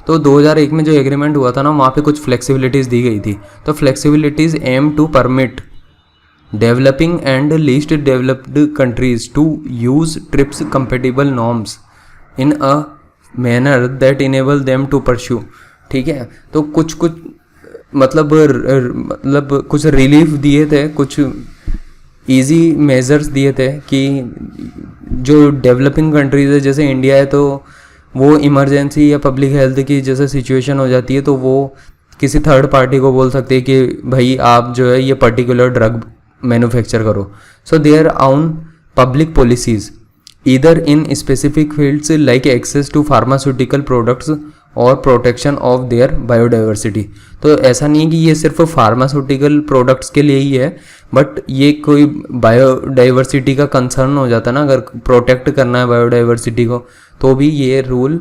Speaker 1: तो 2001 में जो एग्रीमेंट हुआ था ना, वहाँ पे कुछ फ्लेक्सिबिलिटीज़ दी गई थी। तो flexibilities aim to permit developing and least developed countries to use TRIPS compatible norms in a manner that enable them to pursue. ठीक है, तो कुछ मतलब कुछ रिलीफ दिए थे, कुछ इजी मेजर्स दिए थे कि जो डेवलपिंग कंट्रीज है जैसे इंडिया है, तो वो इमरजेंसी या पब्लिक हेल्थ की जैसे सिचुएशन हो जाती है तो वो किसी थर्ड पार्टी को बोल सकते हैं कि भाई आप जो है ये पर्टिकुलर ड्रग मैन्युफैक्चर करो। So their own public policies either in specific fields like access to pharmaceutical products और प्रोटेक्शन ऑफ देयर बायोडाइवर्सिटी। तो ऐसा नहीं है कि ये सिर्फ फार्मास्यूटिकल प्रोडक्ट्स के लिए ही है, बट ये कोई बायोडाइवर्सिटी का कंसर्न हो जाता है ना, अगर प्रोटेक्ट करना है बायोडाइवर्सिटी को, तो भी ये रूल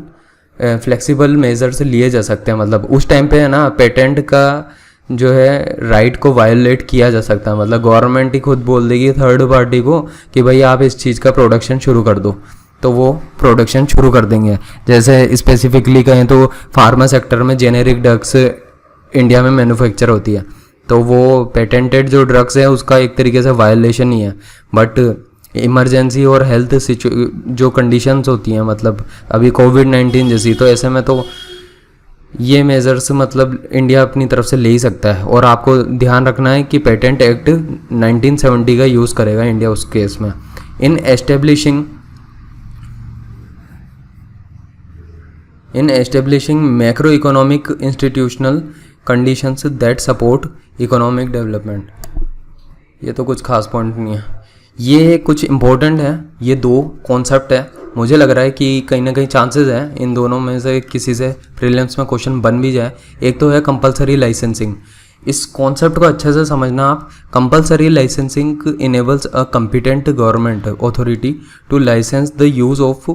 Speaker 1: फ्लेक्सिबल मेजर्स लिए जा सकते हैं। मतलब उस टाइम पे है ना, पेटेंट का जो है राइट को वायोलेट किया जा सकता है। मतलब गवर्नमेंट ही खुद बोल देगी थर्ड पार्टी को कि भाई आप इस चीज़ का प्रोडक्शन शुरू कर दो, तो वो प्रोडक्शन शुरू कर देंगे। जैसे स्पेसिफिकली कहें तो फार्मा सेक्टर में जेनेरिक ड्रग्स इंडिया में मैन्युफैक्चर होती है, तो वो पेटेंटेड जो ड्रग्स है उसका एक तरीके से वायोलेशन ही है। बट इमरजेंसी और हेल्थ जो कंडीशंस होती हैं, मतलब अभी कोविड-19 जैसी, तो ऐसे में तो ये मेजर्स मतलब इंडिया अपनी तरफ से ले ही सकता है। और आपको ध्यान रखना है कि पेटेंट एक्ट 1970 का यूज़ करेगा इंडिया उस केस में। In establishing macro economic institutional conditions that support economic development. ये तो कुछ खास पॉइंट नहीं है, ये कुछ इम्पोर्टेंट है। ये दो कॉन्सेप्ट है, मुझे लग रहा है कि कहीं ना कहीं चांसेस है इन दोनों में से किसी से प्रीलिम्स में क्वेश्चन बन भी जाए। एक तो है कंपलसरी लाइसेंसिंग। इस कॉन्सेप्ट को अच्छे से समझना आप। Compulsory licensing enables a competent government authority to license the use of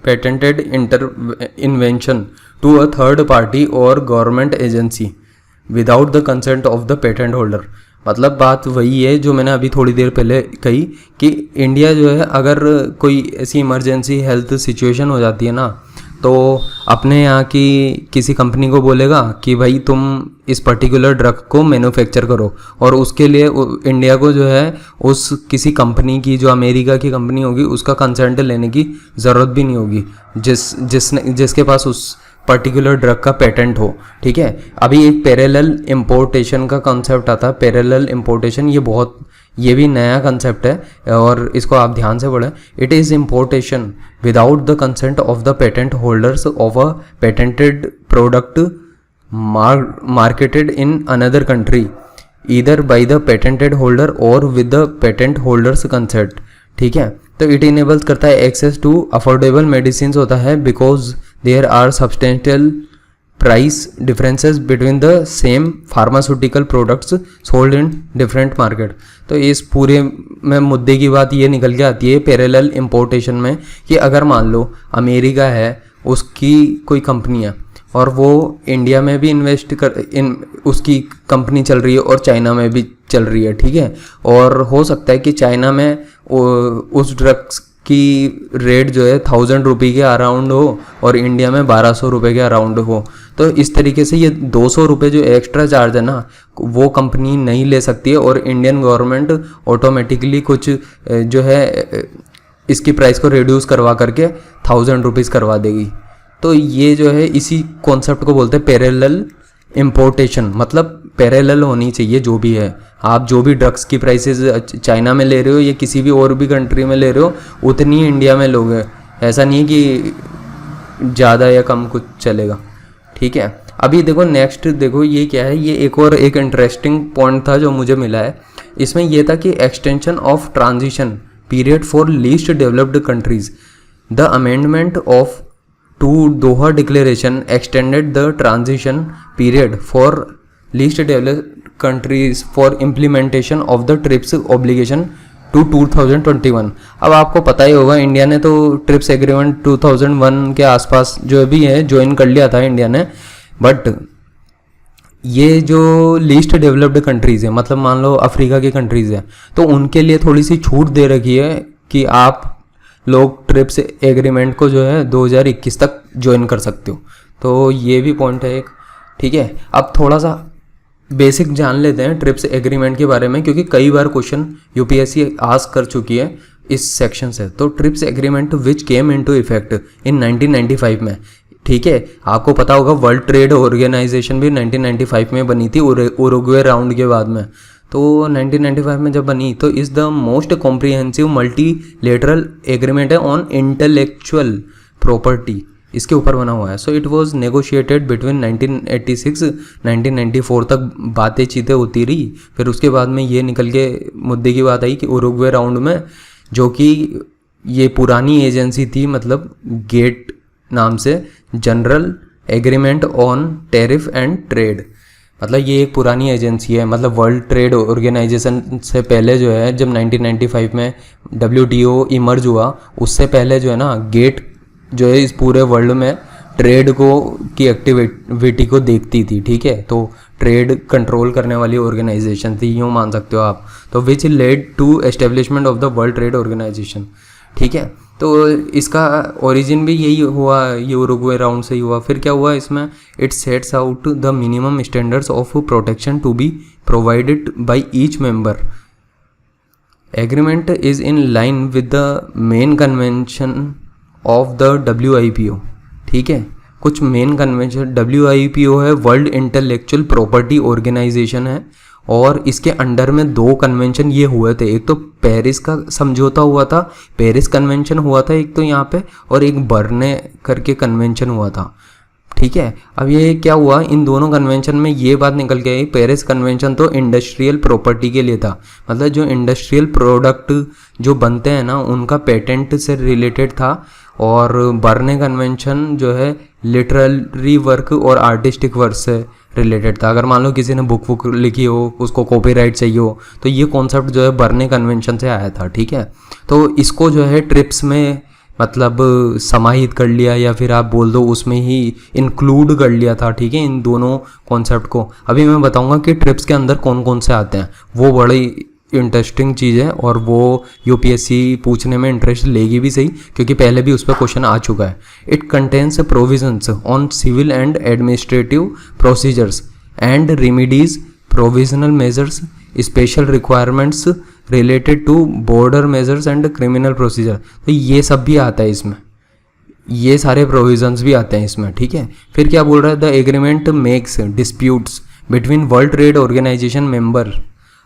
Speaker 1: patented invention to a third party और government agency without the consent of the patent holder. मतलब बात वही है जो मैंने अभी थोड़ी देर पहले कही कि इंडिया जो है, अगर कोई ऐसी इमरजेंसी हेल्थ सिचुएशन हो जाती है ना, तो अपने यहाँ की किसी कंपनी को बोलेगा कि भाई तुम इस पर्टिकुलर ड्रग को मैन्युफैक्चर करो, और उसके लिए इंडिया को जो है उस किसी कंपनी की, जो अमेरिका की कंपनी होगी, उसका कंसेंट लेने की ज़रूरत भी नहीं होगी जिसके पास उस पर्टिकुलर ड्रग का पेटेंट हो। ठीक है, अभी एक पैरेलल इंपोर्टेशन का कॉन्सेप्ट आता है। पैरेलल इंपोर्टेशन ये भी नया कंसेप्ट है और इसको आप ध्यान से पढ़ें। It is importation without the consent of the patent holders of a patented product marketed in another country either by the patented holder और with the patent holder's consent. ठीक है, तो इट इनेबल्स करता है एक्सेस टू अफोर्डेबल मेडिसिन होता है, because there are substantial price differences between the same pharmaceutical products sold in different market. तो इस पूरे में मुद्दे की बात ये निकल के आती है पैरेलल इंपोर्टेशन में, कि अगर मान लो अमेरिका है, उसकी कोई कंपनी है और वो इंडिया में भी उसकी कंपनी चल रही है और चाइना में भी चल रही है। ठीक है, और हो सकता है कि चाइना में उस ड्रग्स की रेट जो है 1000 रुपये के अराउंड हो और इंडिया में 1200 रुपये के अराउंड हो। तो इस तरीके से ये 200 रुपये जो एक्स्ट्रा चार्ज है ना, वो कंपनी नहीं ले सकती है और इंडियन गवर्नमेंट ऑटोमेटिकली कुछ जो है इसकी प्राइस को रिड्यूस करवा करके 1000 रुपीज़ करवा देगी। तो ये जो है इसी कॉन्सेप्ट को बोलते हैं पैरेलल इंपोर्टेशन। मतलब पैरेलल होनी चाहिए जो भी है, आप जो भी ड्रग्स की प्राइसेस चाइना में ले रहे हो या किसी भी और भी कंट्री में ले रहे हो, उतनी इंडिया में लोगे। ऐसा नहीं है कि ज़्यादा या कम कुछ चलेगा। ठीक है, अभी देखो नेक्स्ट देखो ये क्या है, ये एक इंटरेस्टिंग पॉइंट था जो मुझे मिला है। इसमें यह था कि extension of transition period for least developed countries. The amendment of to Doha Declaration extended the transition period for least developed countries for implementation of the TRIPS obligation to 2021। अब आपको पता ही होगा इंडिया ने तो ट्रिप्स एग्रीमेंट 2001 के आसपास जो भी है ज्वाइन कर लिया था इंडिया ने। बट ये जो लीस्ट डेवलप्ड कंट्रीज़ है, मतलब मान लो अफ्रीका की कंट्रीज़ है, तो उनके लिए थोड़ी सी छूट दे रखी है कि आप लोग ट्रिप्स एग्रीमेंट को जो है 2021 तक ज्वाइन कर सकते हो। तो ये भी पॉइंट है एक, ठीक है। अब थोड़ा सा बेसिक जान लेते हैं ट्रिप्स एग्रीमेंट के बारे में, क्योंकि कई बार क्वेश्चन यूपीएससी आस्क कर चुकी है इस सेक्शन से। तो trips agreement which came into effect in 1995 में, ठीक है। आपको पता होगा वर्ल्ड ट्रेड ऑर्गेनाइजेशन भी 1995 में बनी थी उरुग्वे राउंड के बाद में। तो 1995 में जब बनी तो is the most comprehensive multilateral agreement है ऑन इंटेलेक्चुअल प्रॉपर्टी, इसके ऊपर बना हुआ है। So it was negotiated between 1986 1994 तक बातें चीतें होती रही। फिर उसके बाद में ये निकल के मुद्दे की बात आई कि उरुग्वे राउंड में, जो कि ये पुरानी एजेंसी थी, मतलब गेट नाम से, general agreement on tariff and trade, मतलब ये एक पुरानी एजेंसी है। मतलब वर्ल्ड ट्रेड ऑर्गेनाइजेशन से पहले जो है, जब 1995 में WTO इमर्ज हुआ, उससे पहले जो है ना, गेट जो है इस पूरे वर्ल्ड में ट्रेड को की एक्टिविटी को देखती थी, ठीक है। तो ट्रेड कंट्रोल करने वाली ऑर्गेनाइजेशन थी, यूँ मान सकते हो आप। तो which led to establishment of the World Trade Organization, ठीक है। तो इसका ओरिजिन भी यही हुआ, ये उरुग्वे राउंड से ही हुआ। फिर क्या हुआ इसमें, it sets out the minimum standards of protection to be provided by each member. Agreement is in line with the main convention of the WIPO, ठीक है। कुछ मेन कन्वेंशन, WIPO है वर्ल्ड इंटेलेक्चुअल प्रॉपर्टी ऑर्गेनाइजेशन है, और इसके under में 2 convention ये हुए थे। एक तो पेरिस का समझौता हुआ था, पेरिस कन्वेंशन हुआ था एक तो यहाँ पे, और एक बर्ने करके कन्वेंशन हुआ था, ठीक है। अब ये क्या हुआ, इन दोनों कन्वेंशन में ये बात निकल के आई, पेरिस कन्वेंशन तो इंडस्ट्रियल प्रॉपर्टी के लिए था, मतलब जो इंडस्ट्रियल प्रोडक्ट जो बनते हैं ना, उनका पेटेंट से रिलेटेड था। और बर्ने कन्वेंशन जो है लिटरेरी वर्क और आर्टिस्टिक वर्क से रिलेटेड था। अगर मान लो किसी ने बुक लिखी हो, उसको कॉपीराइट चाहिए हो, तो ये कॉन्सेप्ट जो है बर्ने कन्वेंशन से आया था, ठीक है। तो इसको जो है ट्रिप्स में मतलब समाहित कर लिया, या फिर आप बोल दो उसमें ही इंक्लूड कर लिया था, ठीक है, इन दोनों कॉन्सेप्ट को। अभी मैं बताऊंगा कि ट्रिप्स के अंदर कौन कौन से आते हैं, वो बड़ी इंटरेस्टिंग चीज़ है, और वो यूपीएससी पूछने में इंटरेस्ट लेगी भी सही, क्योंकि पहले भी उस पर क्वेश्चन आ चुका है। It contains provisions on civil and administrative procedures and remedies, provisional measures, special requirements related to border measures and criminal procedure. तो ये सब भी आता है इसमें, ये सारे प्रोविजंस भी आते हैं इसमें, ठीक है। फिर क्या बोल रहा है, the agreement makes disputes between World Trade Organization member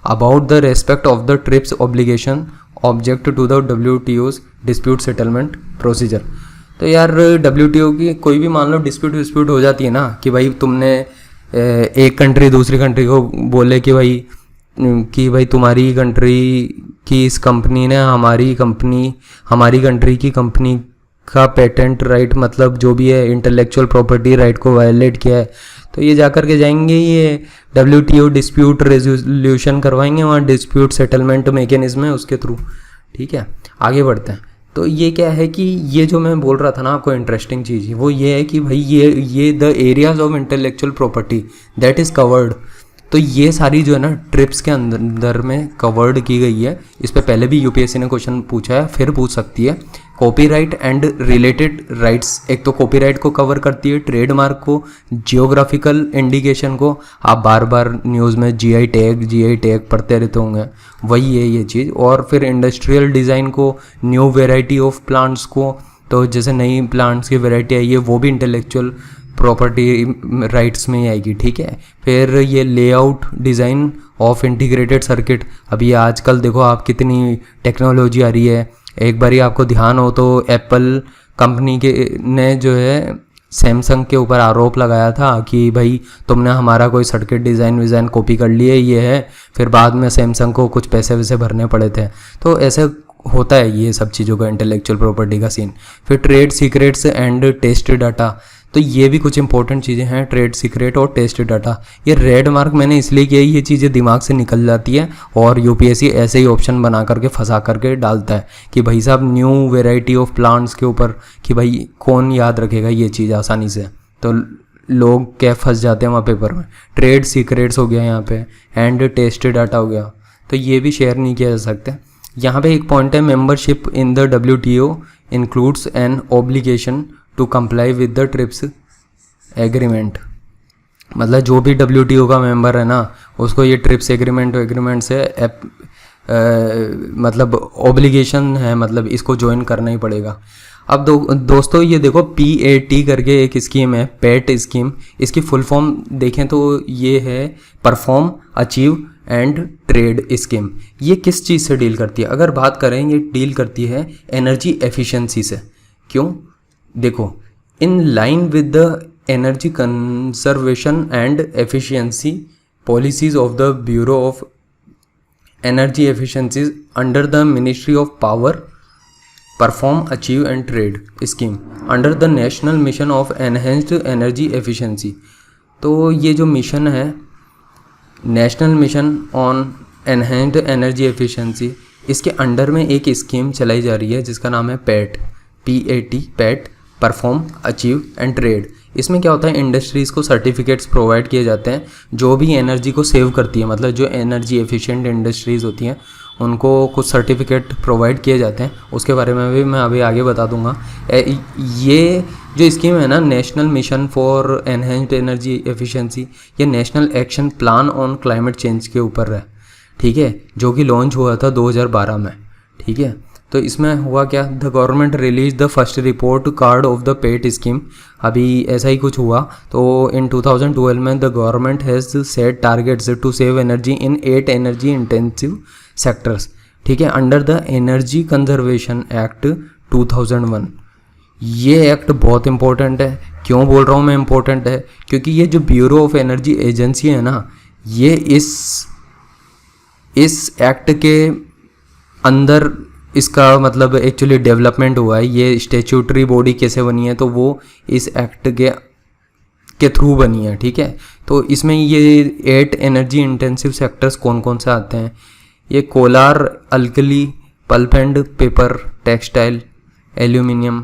Speaker 1: about the respect of the TRIPS obligation object to the WTO's dispute settlement procedure। तो यार WTO की कोई भी मान लो डिस्प्यूट हो जाती है ना, कि भाई तुमने एक कंट्री दूसरी कंट्री को बोले कि भाई तुम्हारी कंट्री की इस कंपनी ने हमारी कंट्री की कंपनी का पेटेंट राइट, मतलब जो भी है इंटेलेक्चुअल प्रॉपर्टी राइट को वायलेट किया है, तो ये जाकर के जाएंगे, ये WTO डिस्प्यूट रेजोल्यूशन करवाएंगे वहाँ, डिस्प्यूट सेटलमेंट मैकेनिज्म है उसके थ्रू, ठीक है। आगे बढ़ते हैं। तो ये क्या है कि ये जो मैं बोल रहा था ना आपको इंटरेस्टिंग चीज़, वो ये है कि भाई ये the areas of intellectual property that is covered. तो ये सारी जो है ना ट्रिप्स के अंदर में कवर्ड की गई है। इस पर पहले भी यूपीएससी ने क्वेश्चन पूछा है, फिर पूछ सकती है। कॉपीराइट एंड रिलेटेड राइट्स, एक तो कॉपीराइट को कवर करती है, ट्रेडमार्क को, जियोग्राफिकल इंडिकेशन को, आप बार बार न्यूज़ में जीआई टैग पढ़ते रहते होंगे, वही है ये चीज़। और फिर इंडस्ट्रियल डिज़ाइन को, न्यू वेराइटी ऑफ प्लांट्स को, तो जैसे नई प्लांट्स की वेराइटी आई है वो भी इंटेलेक्चुअल प्रॉपर्टी राइट्स में ही आएगी, ठीक है। फिर ये layout design of integrated circuit, अभी आजकल देखो आप कितनी टेक्नोलॉजी आ रही है। एक बारी आपको ध्यान हो तो एप्पल कंपनी के ने जो है सैमसंग के ऊपर आरोप लगाया था कि भाई तुमने हमारा कोई सर्किट डिज़ाइन कॉपी कर लिए, ये है। फिर बाद में सैमसंग को कुछ पैसे वैसे भरने पड़े थे। तो ऐसे होता है ये सब चीज़ों का इंटेलेक्चुअल प्रॉपर्टी का सीन। फिर trade secrets and test data, तो ये भी कुछ इंपॉर्टेंट चीज़ें हैं, ट्रेड सीक्रेट और टेस्ट डाटा। ये रेड मार्क मैंने इसलिए किया, ये चीज़ें दिमाग से निकल जाती है और यूपीएससी ऐसे ही ऑप्शन बना करके फंसा करके डालता है कि भाई साहब न्यू वेराइटी ऑफ प्लांट्स के ऊपर, कि भाई कौन याद रखेगा ये चीज़ आसानी से, तो लोग क्या फंस जाते हैं वहाँ पेपर में। ट्रेड सीक्रेट्स हो गया यहाँ पे, एंड टेस्ट डाटा हो गया, तो ये भी शेयर नहीं किया जा सकता। यहाँ पे एक पॉइंट है, membership in the WTO includes an obligation to comply with the TRIPS agreement, मतलब जो भी WTO का मेंबर है ना उसको ये ट्रिप्स एग्रीमेंट से मतलब ऑब्लिगेशन है, मतलब इसको ज्वाइन करना ही पड़ेगा। अब दोस्तों ये देखो PAT करके एक स्कीम है, पेट स्कीम। इसकी फुल फॉर्म देखें तो ये है perform, achieve and trade scheme. ये किस चीज़ से डील करती है? अगर बात करें, ये डील करती है एनर्जी एफिशिएंसी से। क्यों? देखो, इन line with the energy conservation and efficiency policies of the bureau of energy efficiencies under the ministry of power, perform, achieve and trade scheme under the national mission of enhanced energy efficiency. तो ये जो mission है, national mission on enhanced energy efficiency, इसके under में एक scheme चलाई जा रही है जिसका नाम है PAT, PAT, perform, achieve and trade. इसमें क्या होता है, इंडस्ट्रीज़ को सर्टिफिकेट्स प्रोवाइड किए जाते हैं जो भी एनर्जी को सेव करती है, मतलब जो एनर्जी एफिशिएंट इंडस्ट्रीज़ होती हैं उनको कुछ सर्टिफिकेट प्रोवाइड किए जाते हैं। उसके बारे में भी मैं अभी आगे बता दूंगा। ये जो स्कीम है ना, national mission for enhanced energy efficiency, ये national action plan on climate change के ऊपर है, ठीक है, जो कि लॉन्च हुआ था 2012 में, ठीक है। तो इसमें हुआ क्या, the government release the first report card of the PAT scheme. अभी ऐसा ही कुछ हुआ। तो इन 2012 में the government has set targets to save energy in 8 energy intensive sectors, ठीक है, under the energy conservation act 2001। ये एक्ट बहुत इंपॉर्टेंट है। क्यों बोल रहा हूँ मैं इंपॉर्टेंट है? क्योंकि ये जो ब्यूरो ऑफ एनर्जी एजेंसी है ना, ये इस एक्ट के अंदर इसका मतलब एक्चुअली डेवलपमेंट हुआ है। ये स्टैट्यूटरी बॉडी कैसे बनी है, तो वो इस एक्ट के थ्रू बनी है, ठीक है। तो इसमें ये 8 एनर्जी इंटेंसिव सेक्टर्स कौन कौन से आते हैं? ये chlor, alkali, pulp and paper, textile, aluminium,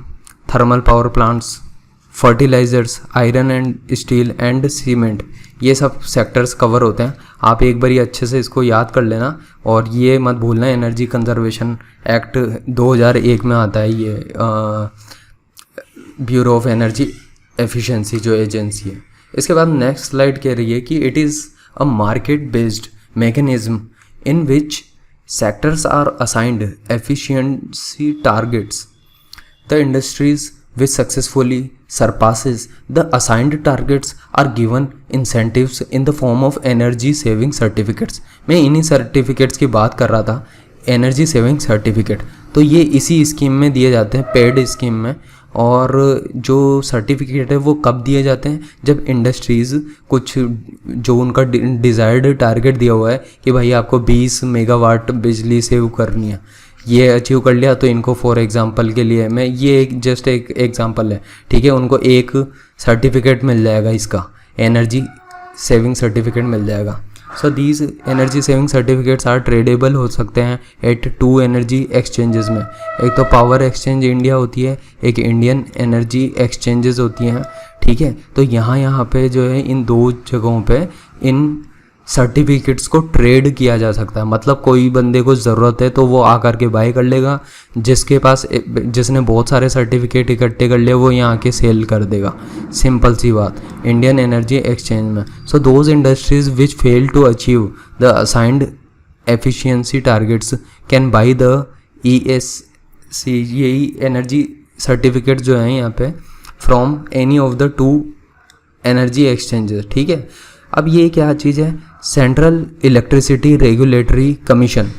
Speaker 1: thermal power plants, fertilisers, iron and steel and cement, ये सब सेक्टर्स कवर होते हैं। आप एक बार अच्छे से इसको याद कर लेना और ये मत भूलना, एनर्जी कंजर्वेशन एक्ट 2001 में आता है ये ब्यूरो ऑफ एनर्जी एफिशिएंसी जो एजेंसी है। इसके बाद नेक्स्ट स्लाइड कह रही है कि it is a market based mechanism in which sectors are assigned efficiency targets. The industries which successfully surpasses the assigned targets are given incentives in the form of energy saving certificates. मैं इन्हीं certificates की बात कर रहा था, energy saving certificate. तो ये इसी स्कीम में दिए जाते हैं, पेड स्कीम में। और जो सर्टिफिकेट है वो कब दिए जाते हैं? जब इंडस्ट्रीज़ कुछ जो उनका डिज़ायर्ड टारगेट दिया हुआ है कि भाई आपको 20 मेगावाट बिजली सेव करनी है, ये अचीव कर लिया तो इनको फॉर एग्जांपल के लिए मैं ये जस्ट एक एग्जांपल है, ठीक है, उनको एक सर्टिफिकेट मिल जाएगा, इसका एनर्जी सेविंग सर्टिफिकेट मिल जाएगा। So these energy saving certificates are tradable हो सकते हैं एट 2 एनर्जी एक्सचेंजेस में। एक तो पावर एक्सचेंज इंडिया होती है, एक इंडियन एनर्जी एक्सचेंजेस होती हैं, ठीक है। तो यहाँ पे जो है इन 2 जगहों पे इन सर्टिफिकेट्स को ट्रेड किया जा सकता है। मतलब कोई बंदे को ज़रूरत है तो वो आकर के बाय कर लेगा, जिसने बहुत सारे सर्टिफिकेट इकट्ठे कर लिए वो यहाँ के सेल कर देगा। सिंपल सी बात, इंडियन एनर्जी एक्सचेंज में। So those industries which fail to achieve the assigned efficiency targets can buy the ESC, यही एनर्जी सर्टिफिकेट जो हैं यहाँ पे, from any of the 2 energy exchanges, ठीक है। अब ये क्या चीज़ है? Central Electricity Regulatory Commission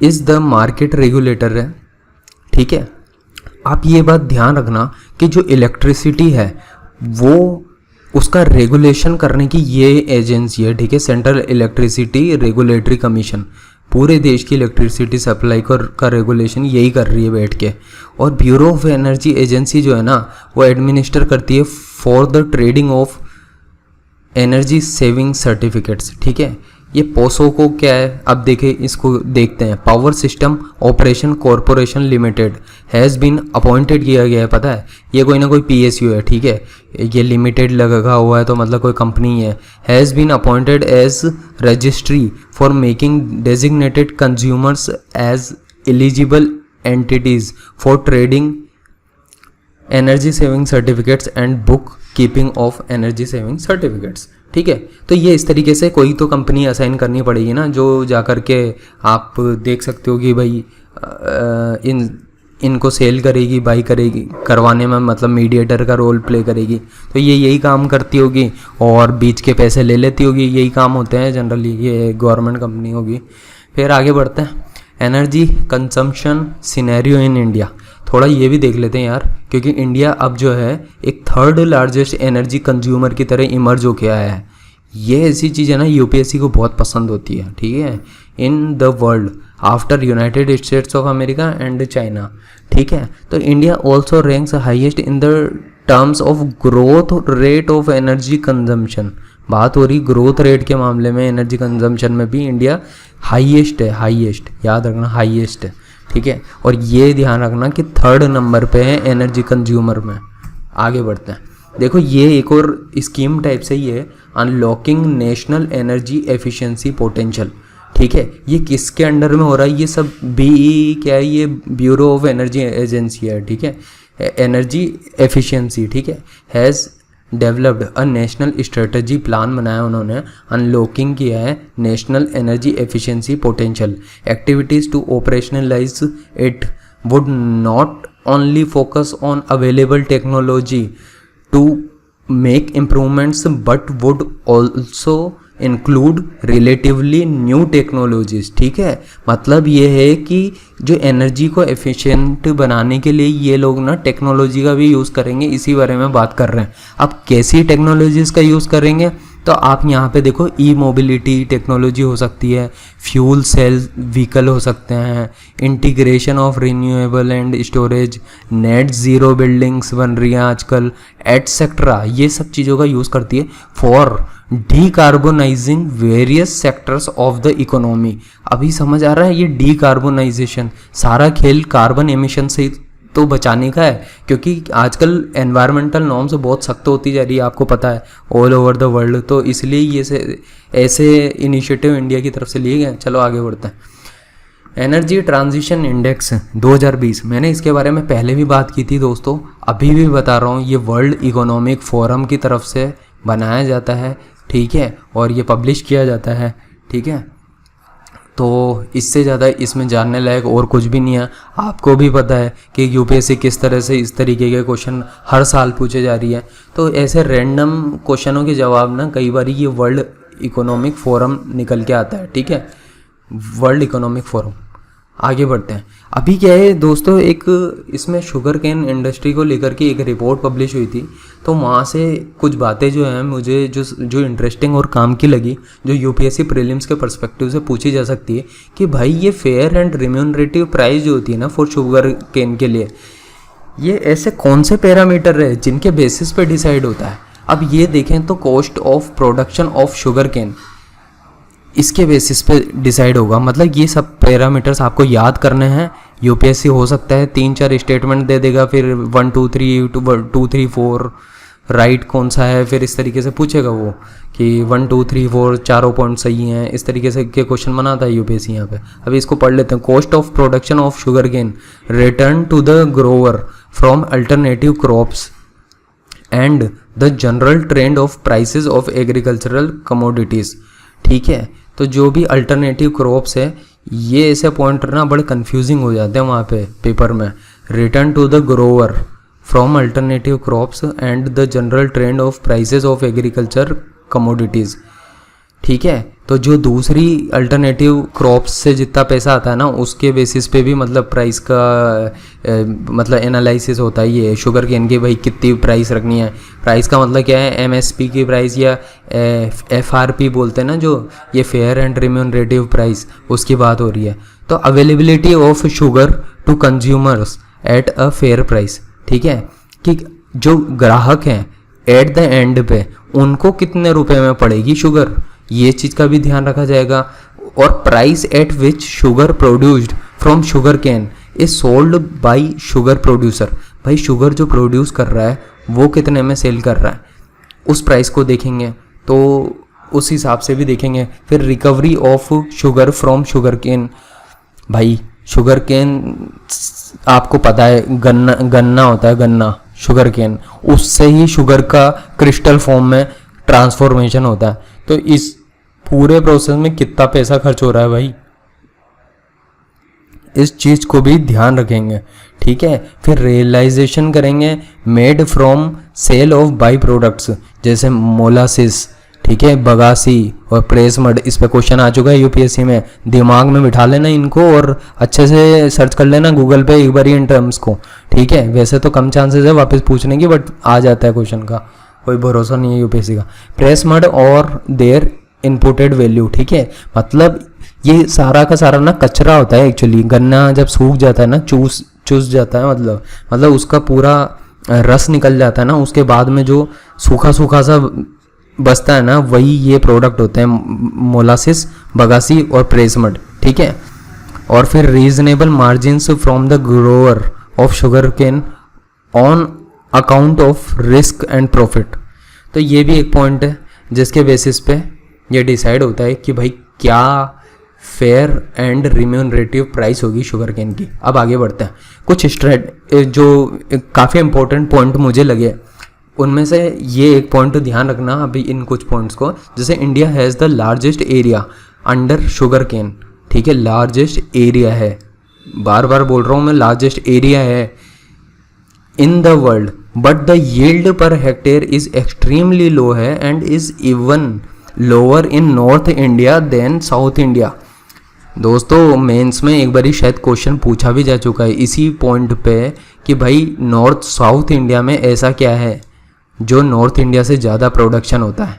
Speaker 1: is the market regulator है, ठीक है। आप ये बात ध्यान रखना कि जो इलेक्ट्रिसिटी है वो उसका रेगुलेशन करने की ये एजेंसी है, ठीक है, सेंट्रल इलेक्ट्रिसिटी रेगुलेटरी कमीशन। पूरे देश की इलेक्ट्रिसिटी सप्लाई का रेगुलेशन यही कर रही है बैठ के। और ब्यूरो ऑफ एनर्जी एजेंसी जो है ना, वो एडमिनिस्टर करती है for the trading of energy saving certificates, ठीक है। ये पोसो को क्या है, अब देखें, इसको देखते हैं। Power System Operation Corporation Limited has been appointed किया गया है। पता है ये कोई ना कोई PSU है, ठीक है, ये लिमिटेड लगा हुआ है तो मतलब कोई कंपनी है। Has been appointed as registry for making designated consumers as eligible entities for trading energy saving certificates and book keeping of energy saving certificates. ठीक है, तो ये इस तरीके से कोई तो कंपनी असाइन करनी पड़ेगी ना, जो जा कर के आप देख सकते हो कि भाई इनको सेल करेगी, बाई करेगी, करवाने में मतलब मीडिएटर का रोल प्ले करेगी। तो ये यही काम करती होगी और बीच के पैसे ले लेती होगी, यही काम होते हैं जनरली, ये गवर्नमेंट कंपनी होगी। फिर आगे बढ़ते हैं, energy consumption scenario in India. थोड़ा ये भी देख लेते हैं यार, क्योंकि इंडिया अब जो है एक थर्ड लार्जेस्ट एनर्जी कंज्यूमर की तरह इमर्ज होके आया है। ये ऐसी चीज़ है ना, यूपीएससी को बहुत पसंद होती है। ठीक है, in the world after United states of America and China. ठीक है, तो India also ranks highest in the terms of growth rate of energy consumption. बात हो रही ग्रोथ रेट के मामले में, एनर्जी कंजम्पशन में भी इंडिया हाईएस्ट है, हाईएस्ट याद रखना, हाईएस्ट है। ठीक है, और ये ध्यान रखना कि थर्ड नंबर पे है एनर्जी कंज्यूमर में। आगे बढ़ते हैं, देखो ये एक और स्कीम टाइप से ही है, unlocking national energy efficiency potential. ठीक है, ये किसके अंडर में हो रहा है, ये सब BEE क्या है, ये ब्यूरो ऑफ एनर्जी एजेंसी है। ठीक है, एनर्जी एफिशिएंसी। ठीक है, has developed a national strategy plan बनाया उन्होंने, अनलॉकिंग किया है national energy efficiency potential activities to operationalise it would not only focus on available technology to make improvements but would also include relatively new technologies. ठीक है, मतलब ये है कि जो एनर्जी को एफिशिएंट बनाने के लिए ये लोग ना टेक्नोलॉजी का भी यूज़ करेंगे, इसी बारे में बात कर रहे हैं। अब कैसी टेक्नोलॉजीज़ का यूज़ करेंगे, तो आप यहाँ पे देखो ई मोबिलिटी टेक्नोलॉजी हो सकती है, फ्यूल सेल व्हीकल हो सकते हैं, integration of renewable and storage, net zero buildings बन रही हैं आजकल, एटसेट्रा। ये सब चीज़ों का यूज़ करती है for decarbonising various sectors of the economy. अभी समझ आ रहा है, ये डीकार्बोनाइजेशन सारा खेल कार्बन एमिशन से तो बचाने का है, क्योंकि आजकल एनवायरमेंटल नॉर्म्स बहुत सख्त होती जा रही है, आपको पता है, ऑल ओवर द वर्ल्ड। तो इसलिए ये ऐसे इनिशिएटिव इंडिया की तरफ से लिए गए। चलो आगे बढ़ते हैं, एनर्जी ट्रांजिशन इंडेक्स 2020। मैंने इसके बारे में पहले भी बात की थी दोस्तों, अभी भी बता रहा हूँ, ये वर्ल्ड इकोनॉमिक फोरम की तरफ से बनाया जाता है। ठीक है, और ये पब्लिश किया जाता है। ठीक है, तो इससे ज़्यादा इसमें जानने लायक और कुछ भी नहीं है। आपको भी पता है कि यूपीएससी किस तरह से इस तरीके के क्वेश्चन हर साल पूछे जा रही है। तो ऐसे रैंडम क्वेश्चनों के जवाब ना कई बार ये वर्ल्ड इकोनॉमिक फोरम निकल के आता है। ठीक है, वर्ल्ड इकोनॉमिक फोरम। आगे बढ़ते हैं, अभी क्या है दोस्तों, एक इसमें शुगर केन इंडस्ट्री को लेकर के एक रिपोर्ट पब्लिश हुई थी। तो वहाँ से कुछ बातें जो हैं मुझे जो इंटरेस्टिंग और काम की लगी, जो यूपीएससी प्रीलिम्स के पर्सपेक्टिव से पूछी जा सकती है कि भाई ये फेयर एंड रिम्यूनरेटिव प्राइस जो होती है ना फॉर शुगर केन के लिए, ये ऐसे कौन से पैरामीटर है जिनके बेसिस पे डिसाइड होता है। अब ये देखें तो cost of production of sugar cane इसके बेसिस पे डिसाइड होगा। मतलब ये सब पैरामीटर्स आपको याद करने हैं। यूपीएससी हो सकता है 3-4 स्टेटमेंट दे देगा, फिर 1 2 3 2 3 4 राइट कौन सा है, फिर इस तरीके से पूछेगा वो कि 1 2 3 4 चारों पॉइंट सही हैं। इस तरीके से के क्वेश्चन बनाता है यूपीएससी यहाँ पे। अभी इसको पढ़ लेते हैं, cost of production of sugar cane return to the grower from alternative crops and the general trend of prices of agricultural commodities. ठीक है, तो जो भी अल्टरनेटिव क्रॉप्स है, ये ऐसे पॉइंट ना बड़े कंफ्यूजिंग हो जाते हैं वहाँ पे पेपर में। Return to the grower from alternative crops and the general trend of prices of agriculture commodities. ठीक है, तो जो दूसरी अल्टरनेटिव क्रॉप्स से जितना पैसा आता है ना, उसके बेसिस पे भी मतलब प्राइस का मतलब एनालिसिस होता है। ये शुगर केन की भाई कितनी प्राइस रखनी है। प्राइस का मतलब क्या है, एमएसपी की प्राइस या एफआरपी बोलते हैं ना, जो ये फेयर एंड रिम्यूनरेटिव प्राइस, उसकी बात हो रही है। तो availability of sugar to consumers at a fair price. ठीक है, कि जो ग्राहक हैं एट द एंड पे उनको कितने रुपए में पड़ेगी शुगर, ये चीज़ का भी ध्यान रखा जाएगा। और price at which sugar produced from sugar cane is sold by sugar producer. भाई शुगर जो प्रोड्यूस कर रहा है वो कितने में सेल कर रहा है, उस प्राइस को देखेंगे, तो उस हिसाब से भी देखेंगे। फिर recovery of sugar from sugar cane. भाई शुगर केन आपको पता है गन्ना होता है, गन्ना शुगर केन, उससे ही शुगर का क्रिस्टल फॉर्म में ट्रांसफॉर्मेशन होता है। तो इस पूरे प्रोसेस में कितना पैसा खर्च हो रहा है भाई, इस चीज़ को भी ध्यान रखेंगे, ठीक है। फिर रियलाइजेशन करेंगे made from sale of by products, जैसे मोलासिस, ठीक है, बगासी और प्रेस मड। इस पे क्वेश्चन आ चुका है यूपीएससी में, दिमाग में बिठा लेना इनको और अच्छे से सर्च कर लेना गूगल पे एक बार इन टर्म्स को, ठीक है। वैसे तो कम चांसेस है वापस पूछने की, बट आ जाता है क्वेश्चन का, कोई भरोसा नहीं है यूपीएससी का। प्रेस मड और देयर इनपुटेड वैल्यू, ठीक है, मतलब ये सारा का सारा ना कचरा होता है एक्चुअली। गन्ना जब सूख जाता है ना, चूस जाता है, मतलब उसका पूरा रस निकल जाता है ना, उसके बाद में जो सूखा सूखा सा बचता है ना, वही ये प्रोडक्ट होते हैं मोलासिस, बगासी और प्रेस मड, ठीक है। और फिर reasonable margins from the grower of sugar cane on account of risk and profit. तो ये भी एक पॉइंट है जिसके बेसिस पे ये डिसाइड होता है कि भाई क्या फेयर एंड रिम्यूनरेटिव प्राइस होगी शुगर केन की। अब आगे बढ़ते हैं, कुछ जो काफ़ी इंपॉर्टेंट पॉइंट मुझे लगे उनमें से ये एक पॉइंट ध्यान रखना अभी इन कुछ पॉइंट्स को। जैसे India has the largest area under sugar cane, ठीक है, लार्जेस्ट एरिया है, बार बार बोल रहा हूँ मैं, लार्जेस्ट एरिया है in the world, but the yield per hectare is extremely low है and is even lower in North India than South India. दोस्तों मेंस में एक बारी शायद क्वेश्चन पूछा भी जा चुका है इसी पॉइंट पे कि भाई नॉर्थ साउथ इंडिया में ऐसा क्या है जो नॉर्थ इंडिया से ज़्यादा प्रोडक्शन होता है,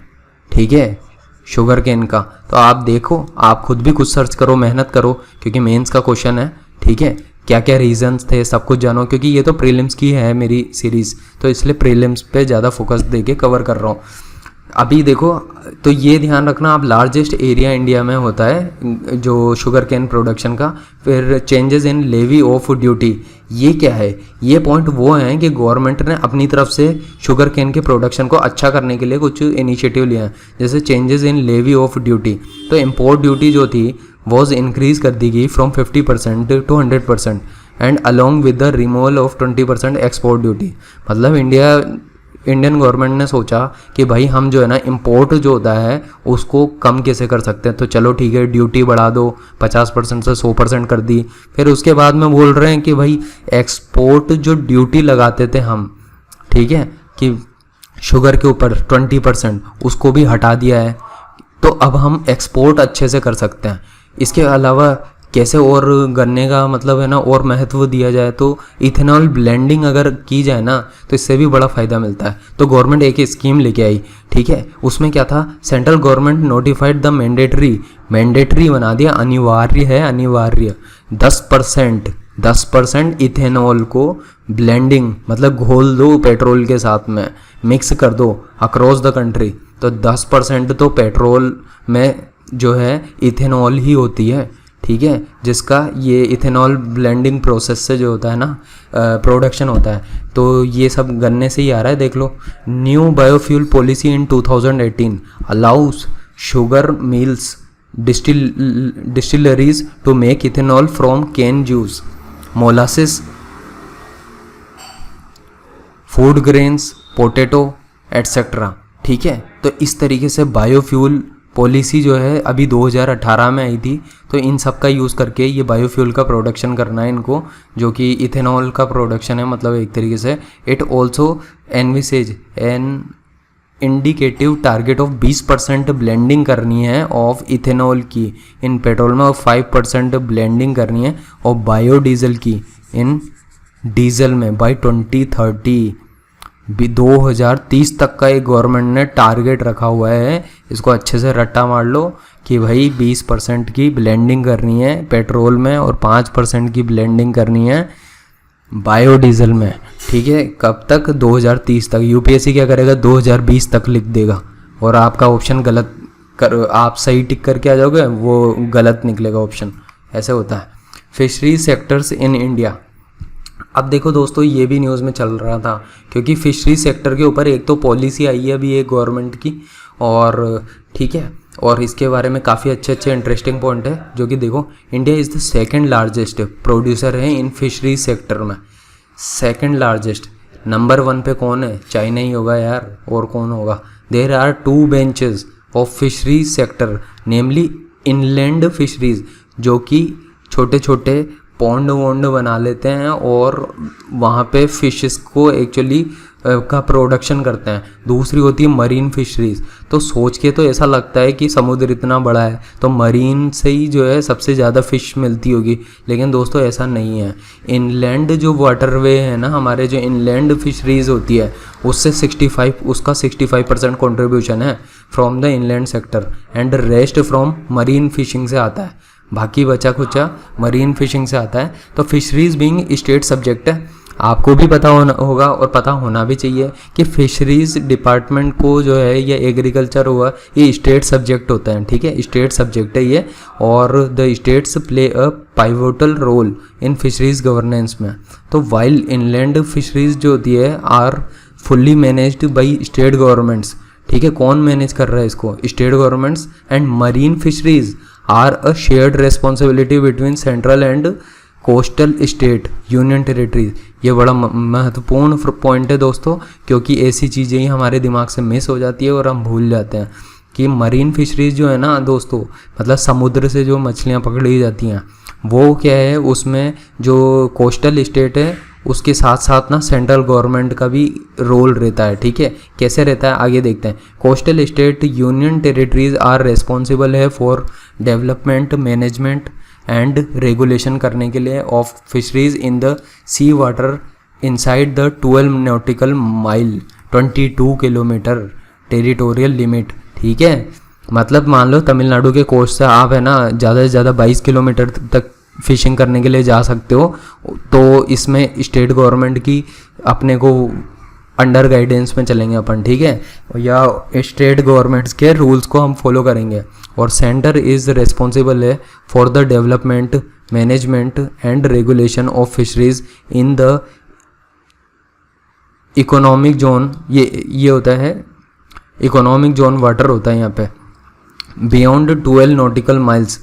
Speaker 1: ठीक है, शुगर केन का। तो आप देखो, आप खुद भी कुछ सर्च करो, मेहनत करो, क्योंकि मेंस का क्वेश्चन है, ठीक है। क्या क्या रीजंस थे सब कुछ जानो, क्योंकि ये तो प्रीलिम्स की है मेरी सीरीज़, तो इसलिए प्रीलिम्स पे ज़्यादा फोकस देके कवर कर रहा हूँ। अभी देखो, तो ये ध्यान रखना आप, लार्जेस्ट एरिया इंडिया में होता है जो शुगर केन प्रोडक्शन का। फिर changes in levy of duty, ये क्या है, ये पॉइंट वो हैं कि गवर्नमेंट ने अपनी तरफ से शुगर केन के प्रोडक्शन को अच्छा करने के लिए कुछ इनिशिएटिव लिया है, जैसे changes in levy of duty. तो इम्पोर्ट ड्यूटी जो थी वॉज इंक्रीज कर दी गई from 50% to 100% and along with the removal of 20% export duty. मतलब इंडियन गवर्नमेंट ने सोचा कि भाई हम जो है ना इम्पोर्ट जो होता है उसको कम कैसे कर सकते हैं, तो चलो ठीक है ड्यूटी बढ़ा दो, 50% से 100% कर दी। फिर उसके बाद में बोल रहे हैं कि भाई एक्सपोर्ट जो ड्यूटी लगाते थे हम, ठीक है, कि शुगर के ऊपर 20%, उसको भी हटा दिया है, तो अब हम एक्सपोर्ट अच्छे से कर सकते हैं। इसके अलावा कैसे और गन्ने का मतलब है ना और महत्व दिया जाए, तो इथेनॉल ब्लेंडिंग अगर की जाए ना तो इससे भी बड़ा फ़ायदा मिलता है। तो गवर्नमेंट एक स्कीम लेके आई, ठीक है, उसमें क्या था, central government notified the mandatory बना दिया, अनिवार्य है, अनिवार्य 10% इथेनॉल को ब्लेंडिंग मतलब घोल दो पेट्रोल के साथ में, मिक्स कर दो अक्रॉस द कंट्री। तो 10% तो पेट्रोल में जो है इथेनॉल ही होती है, ठीक है, जिसका ये इथेनॉल ब्लेंडिंग प्रोसेस से जो होता है ना प्रोडक्शन होता है। तो ये सब गन्ने से ही आ रहा है, देख लो। New biofuel policy in 2018 allows sugar mills distilleries to make ethanol from cane juice, molasses, food grains, potato etcetera, ठीक है। तो इस तरीके से बायोफ्यूल पॉलिसी जो है अभी 2018 में आई थी, तो इन सब का यूज़ करके ये बायोफ्यूल का प्रोडक्शन करना है इनको, जो कि इथेनॉल का प्रोडक्शन है, मतलब एक तरीके से। It also envisages an indicative target of 20% blending करनी है ऑफ इथेनॉल की इन पेट्रोल में, और 5% ब्लेंडिंग करनी है और बायोडीजल की इन डीजल में बाय 2030। 2030 तक का एक गवर्नमेंट ने टारगेट रखा हुआ है, इसको अच्छे से रट्टा मार लो कि भाई 20% की ब्लेंडिंग करनी है पेट्रोल में और 5% की ब्लेंडिंग करनी है बायोडीजल में, ठीक है। कब तक, 2030 तक। यूपीएससी क्या करेगा, 2020 तक लिख देगा और आपका ऑप्शन गलत आप सही टिक करके आ जाओगे, वो गलत निकलेगा ऑप्शन, ऐसे होता है। फिशरी सेक्टर्स इन इंडिया, अब देखो दोस्तों ये भी न्यूज़ में चल रहा था, क्योंकि फिशरी सेक्टर के ऊपर एक तो पॉलिसी आई है अभी एक गवर्नमेंट की, और ठीक है, और इसके बारे में काफ़ी अच्छे इंटरेस्टिंग पॉइंट है, जो कि देखो India is the second largest producer है इन फिशरी सेक्टर में, सेकंड लार्जेस्ट, नंबर 1 पे कौन है? चाइना ही होगा यार, और कौन होगा? There are 2 branches of fisheries sector, namely inland fisheries, जो कि छोटे छोटे पॉन्ड वॉन्ड बना लेते हैं और वहाँ पे फिशेस को एक्चुअली का प्रोडक्शन करते हैं। दूसरी होती है मरीन फिशरीज। तो सोच के तो ऐसा लगता है कि समुद्र इतना बड़ा है तो मरीन से ही जो है सबसे ज़्यादा फ़िश मिलती होगी, लेकिन दोस्तों ऐसा नहीं है। इनलैंड जो वाटरवे है ना, हमारे जो इनलैंड फिशरीज होती है उससे 65% कंट्रीब्यूशन है from the inland sector and rest from marine fishing से आता है, बाकी बचा खुचा मरीन फिशिंग से आता है। तो फिशरीज बीइंग स्टेट सब्जेक्ट है। आपको भी पता होगा और पता होना भी चाहिए कि फिशरीज डिपार्टमेंट को जो है ये एग्रीकल्चर हुआ ये स्टेट सब्जेक्ट होता है, ठीक है, स्टेट सब्जेक्ट है ये। और the states play a pivotal role in fisheries governance में। तो वाइल इनलैंड फिशरीज जो होती है are fully managed by state governments, ठीक है। कौन मैनेज कर रहा है इसको? State governments. And marine fisheries are a shared responsibility between central and coastal state union territories. ये बड़ा महत्वपूर्ण पॉइंट है दोस्तों, क्योंकि ऐसी चीज़ें ही हमारे दिमाग से मिस हो जाती है और हम भूल जाते हैं कि मरीन फिशरीज जो है ना दोस्तों, मतलब समुद्र से जो मछलियाँ पकड़ी जाती हैं वो क्या है, उसमें जो कोस्टल स्टेट है उसके साथ साथ ना सेंट्रल गवर्नमेंट का भी रोल रहता है, ठीक है। कैसे रहता है आगे देखते हैं। Coastal state union territories are responsible है for development, management and regulation करने के लिए of fisheries in the sea water inside the 12 nautical mile 22 kilometre territorial limit, ठीक है। मतलब मान लो तमिलनाडु के कोस्ट से आप है ना ज़्यादा से ज़्यादा 22 किलोमीटर तक फिशिंग करने के लिए जा सकते हो। तो इसमें स्टेट गवर्नमेंट की अपने को अंडर गाइडेंस में चलेंगे अपन, ठीक है, या स्टेट गवर्नमेंट्स के रूल्स को हम फॉलो करेंगे। और सेंटर इज़ रिस्पॉन्सिबल है for the development, management and regulation of fisheries in the economic zone. ये होता है इकोनॉमिक जोन वाटर होता है यहाँ पे, बियॉन्ड 12 नॉटिकल माइल्स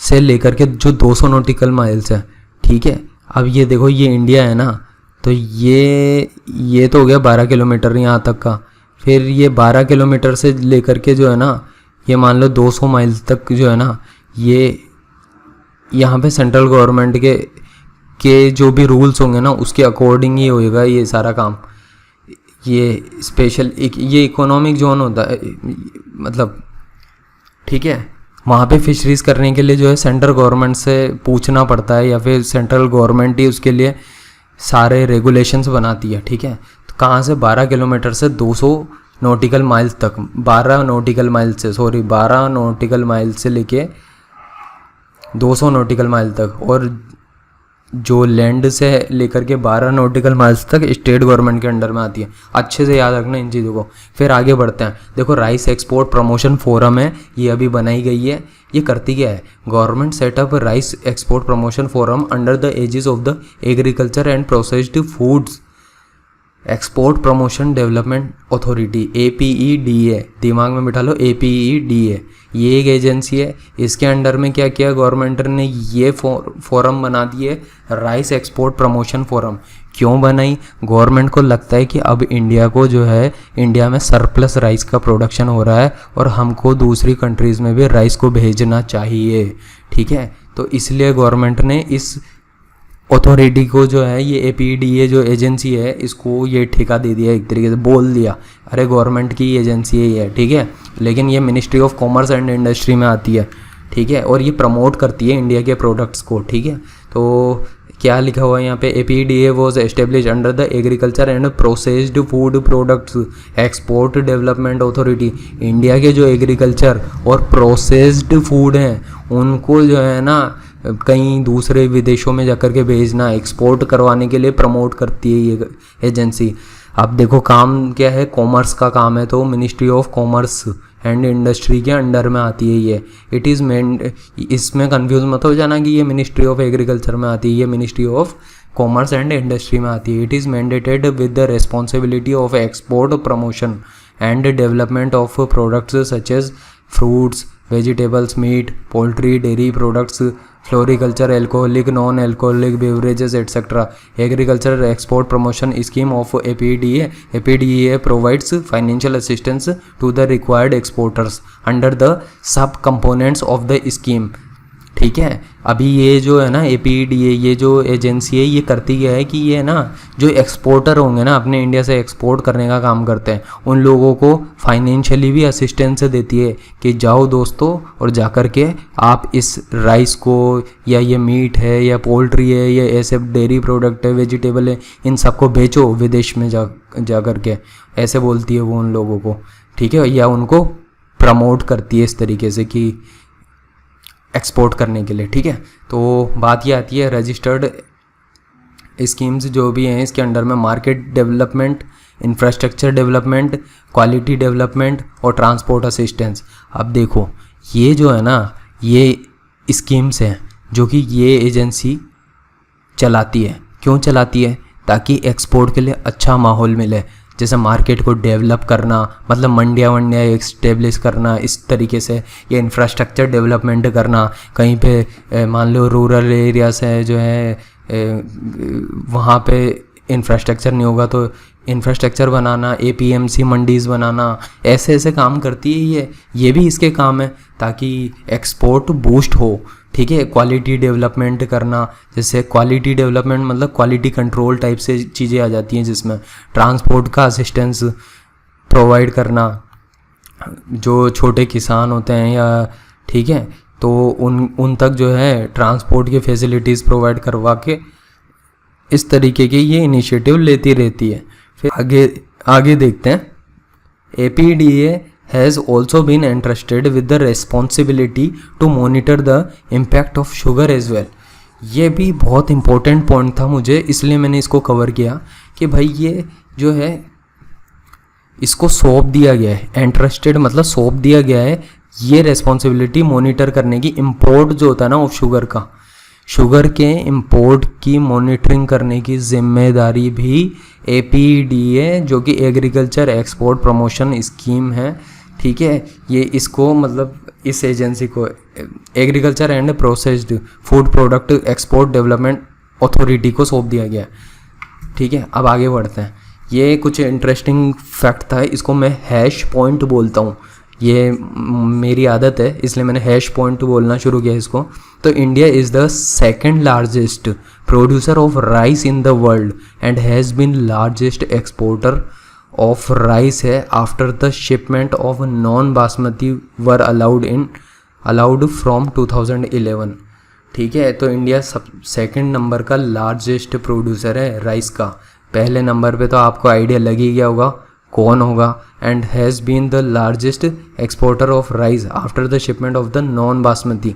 Speaker 1: से लेकर के जो 200 नॉटिकल माइल्स है, ठीक है। अब ये देखो ये इंडिया है ना, तो ये तो हो गया 12 किलोमीटर यहाँ तक का। फिर ये 12 किलोमीटर से लेकर के जो है ना, ये मान लो 200 माइल्स तक जो है ना, ये यहाँ पे सेंट्रल गवर्नमेंट के जो भी रूल्स होंगे ना उसके अकॉर्डिंग ही होएगा ये सारा काम। ये स्पेशल ये इकोनॉमिक जोन होता है, मतलब, ठीक है। वहाँ पे फिशरीज़ करने के लिए जो है सेंट्रल गवर्नमेंट से पूछना पड़ता है, या फिर सेंट्रल गवर्नमेंट ही उसके लिए सारे रेगुलेशंस बनाती है, ठीक है। तो कहाँ से 12 किलोमीटर से 200 नॉटिकल माइल्स तक, 12 नॉटिकल माइल से लेके 200 नॉटिकल माइल तक, और जो लैंड से लेकर के 12 नॉटिकल माइल्स तक स्टेट गवर्नमेंट के अंडर में आती है। अच्छे से याद रखना इन चीज़ों को। फिर आगे बढ़ते हैं। देखो राइस एक्सपोर्ट प्रमोशन फोरम है, ये अभी बनाई गई है। ये करती क्या है? Government setup rice export promotion forum under the aegis of the Agriculture and Processed Foods Export Promotion Development Authority, APEDA, दिमाग में बिठा लो APEDA। ये एक एजेंसी है, इसके अंडर में क्या किया गवर्नमेंट ने, ये फोरम बना दिए राइस एक्सपोर्ट प्रमोशन फोरम। क्यों बनाई? गवर्नमेंट को लगता है कि अब इंडिया को जो है, इंडिया में सरप्लस राइस का प्रोडक्शन हो रहा है और हमको दूसरी कंट्रीज़ में भी राइस को भेजना चाहिए, ठीक है। तो इसलिए गवर्नमेंट ने इस अथॉरिटी को जो है, ये APEDA जो एजेंसी है, इसको ये ठेका दे दिया, एक तरीके से बोल दिया अरे गवर्नमेंट की एजेंसी है ये, ठीक है। लेकिन ये Ministry of Commerce and Industry में आती है, ठीक है, और ये प्रमोट करती है इंडिया के प्रोडक्ट्स को, ठीक है। तो क्या लिखा हुआ है यहाँ पे? APEDA was establish under the Agriculture and processed food products export development authority. India के जो एग्रीकल्चर और प्रोसेस्ड फूड हैं उनको जो है ना कहीं दूसरे विदेशों में जाकर के भेजना, एक्सपोर्ट करवाने के लिए प्रमोट करती है ये एजेंसी। अब देखो काम क्या है, कॉमर्स का काम है, तो ministry of Commerce and industry के अंडर में आती है ये। इट इज़ इसमें कंफ्यूज मत हो जाना कि ये मिनिस्ट्री ऑफ एग्रीकल्चर में आती है, ये Ministry of Commerce and Industry में आती है। It is mandated with the responsibility of export promotion and development of products such as fruits, vegetables, meat, poultry, dairy products, floriculture, alcoholic, non alcoholic beverages et cetera. Agriculture export promotion scheme of APDA. APDA provides financial assistance to the required exporters under the सब components of the scheme. ठीक है. अभी ये जो है ना APDA, ये जो एजेंसी है, ये करती क्या है कि ये ना जो एक्सपोर्टर होंगे ना, अपने इंडिया से एक्सपोर्ट करने का काम करते हैं, उन लोगों को फाइनेंशियली भी असिस्टेंस देती है कि जाओ दोस्तों और जा कर के आप इस राइस को, या ये मीट है, या पोल्ट्री है, या ऐसे डेयरी प्रोडक्ट है, वेजिटेबल है, इन सबको बेचो विदेश में जा कर के. ऐसे बोलती है वो उन लोगों को. ठीक है. या उनको प्रमोट करती है इस तरीके से कि एक्सपोर्ट करने के लिए. ठीक है. तो बात ये आती है रजिस्टर्ड स्कीम्स जो भी हैं इसके अंडर में market development, infrastructure development, quality development और ट्रांसपोर्ट असिस्टेंस. अब देखो ये जो है ना, ये स्कीम्स हैं जो कि ये एजेंसी चलाती है. क्यों चलाती है? ताकि एक्सपोर्ट के लिए अच्छा माहौल मिले. जैसे मार्केट को डेवलप करना, मतलब मंडियाँ इस्टेब्लिश करना इस तरीके से, या इंफ्रास्ट्रक्चर डेवलपमेंट करना. कहीं पे मान लो रूरल एरियाज है जो है, वहाँ पे इंफ्रास्ट्रक्चर नहीं होगा तो इंफ्रास्ट्रक्चर बनाना, APMC मंडीज़ बनाना, ऐसे ऐसे काम करती है ये भी इसके काम है ताकि एक्सपोर्ट बूस्ट हो. ठीक है. क्वालिटी डेवलपमेंट करना, जैसे क्वालिटी डेवलपमेंट मतलब क्वालिटी कंट्रोल टाइप से चीज़ें आ जाती हैं, जिसमें ट्रांसपोर्ट का असिस्टेंस प्रोवाइड करना, जो छोटे किसान होते हैं या ठीक है, तो उन तक जो है ट्रांसपोर्ट की फैसिलिटीज़ प्रोवाइड करवा के इस तरीके के ये इनिशिएटिव लेती रहती है. फिर आगे देखते हैं. APDA has also been entrusted with the responsibility to monitor the impact of sugar as well. ये भी बहुत इम्पोर्टेंट पॉइंट था मुझे, इसलिए मैंने इसको कवर किया कि भाई ये जो है इसको सौंप दिया गया है. एंट्रस्टेड मतलब सौंप दिया गया है ये रेस्पॉन्सिबिलिटी मॉनिटर करने की. इम्पोर्ट जो होता है ना ऑफ शुगर का, शुगर के इम्पोर्ट की मॉनिटरिंग करने की जिम्मेदारी भी APDA जो कि एग्रीकल्चर एक्सपोर्ट प्रमोशन स्कीम है. ठीक है. ये इसको मतलब इस एजेंसी को agriculture and processed food product export development authority को सौंप दिया गया. ठीक है. अब आगे बढ़ते हैं. ये कुछ इंटरेस्टिंग फैक्ट था, इसको मैं हैश पॉइंट बोलता हूँ. ये मेरी आदत है इसलिए मैंने हैश पॉइंट बोलना शुरू किया इसको. तो India is the second largest producer of rice in the world and has been largest exporter of rice है after the shipment of non basmati were allowed from 2011. ठीक है. तो इंडिया सेकेंड नंबर का लार्जेस्ट प्रोड्यूसर है rice का. पहले number पे तो आपको आइडिया लग ही गया होगा कौन होगा. And has been the largest exporter of rice after the shipment of the non basmati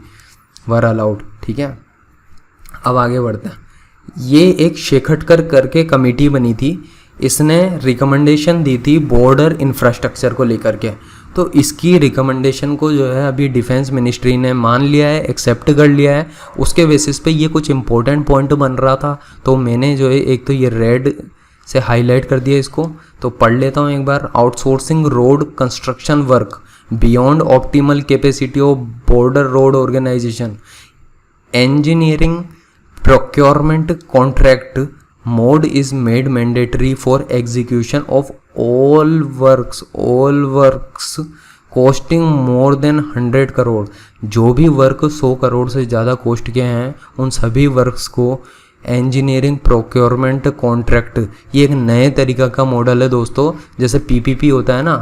Speaker 1: were allowed. ठीक है. अब आगे बढ़ते हैं. ये एक शेखटकर करके कमेटी बनी थी, इसने रिकमेंडेशन दी थी बॉर्डर इंफ्रास्ट्रक्चर को लेकर के. तो इसकी रिकमेंडेशन को जो है अभी डिफेंस मिनिस्ट्री ने मान लिया है, एक्सेप्ट कर लिया है. उसके बेसिस पे ये कुछ इंपॉर्टेंट पॉइंट बन रहा था, तो मैंने जो है एक तो ये रेड से हाईलाइट कर दिया इसको. तो पढ़ लेता हूँ एक बार. Outsourcing road construction work beyond optimal capacity of border road organisation, engineering procurement contract mode is made mandatory for execution of all works costing more than 100 crore. जो भी वर्क 100 करोड़ से ज़्यादा कॉस्ट के हैं उन सभी वर्क्स को इंजीनियरिंग प्रोक्योरमेंट कॉन्ट्रैक्ट, ये एक नए तरीका का मॉडल है दोस्तों. जैसे PPP होता है ना,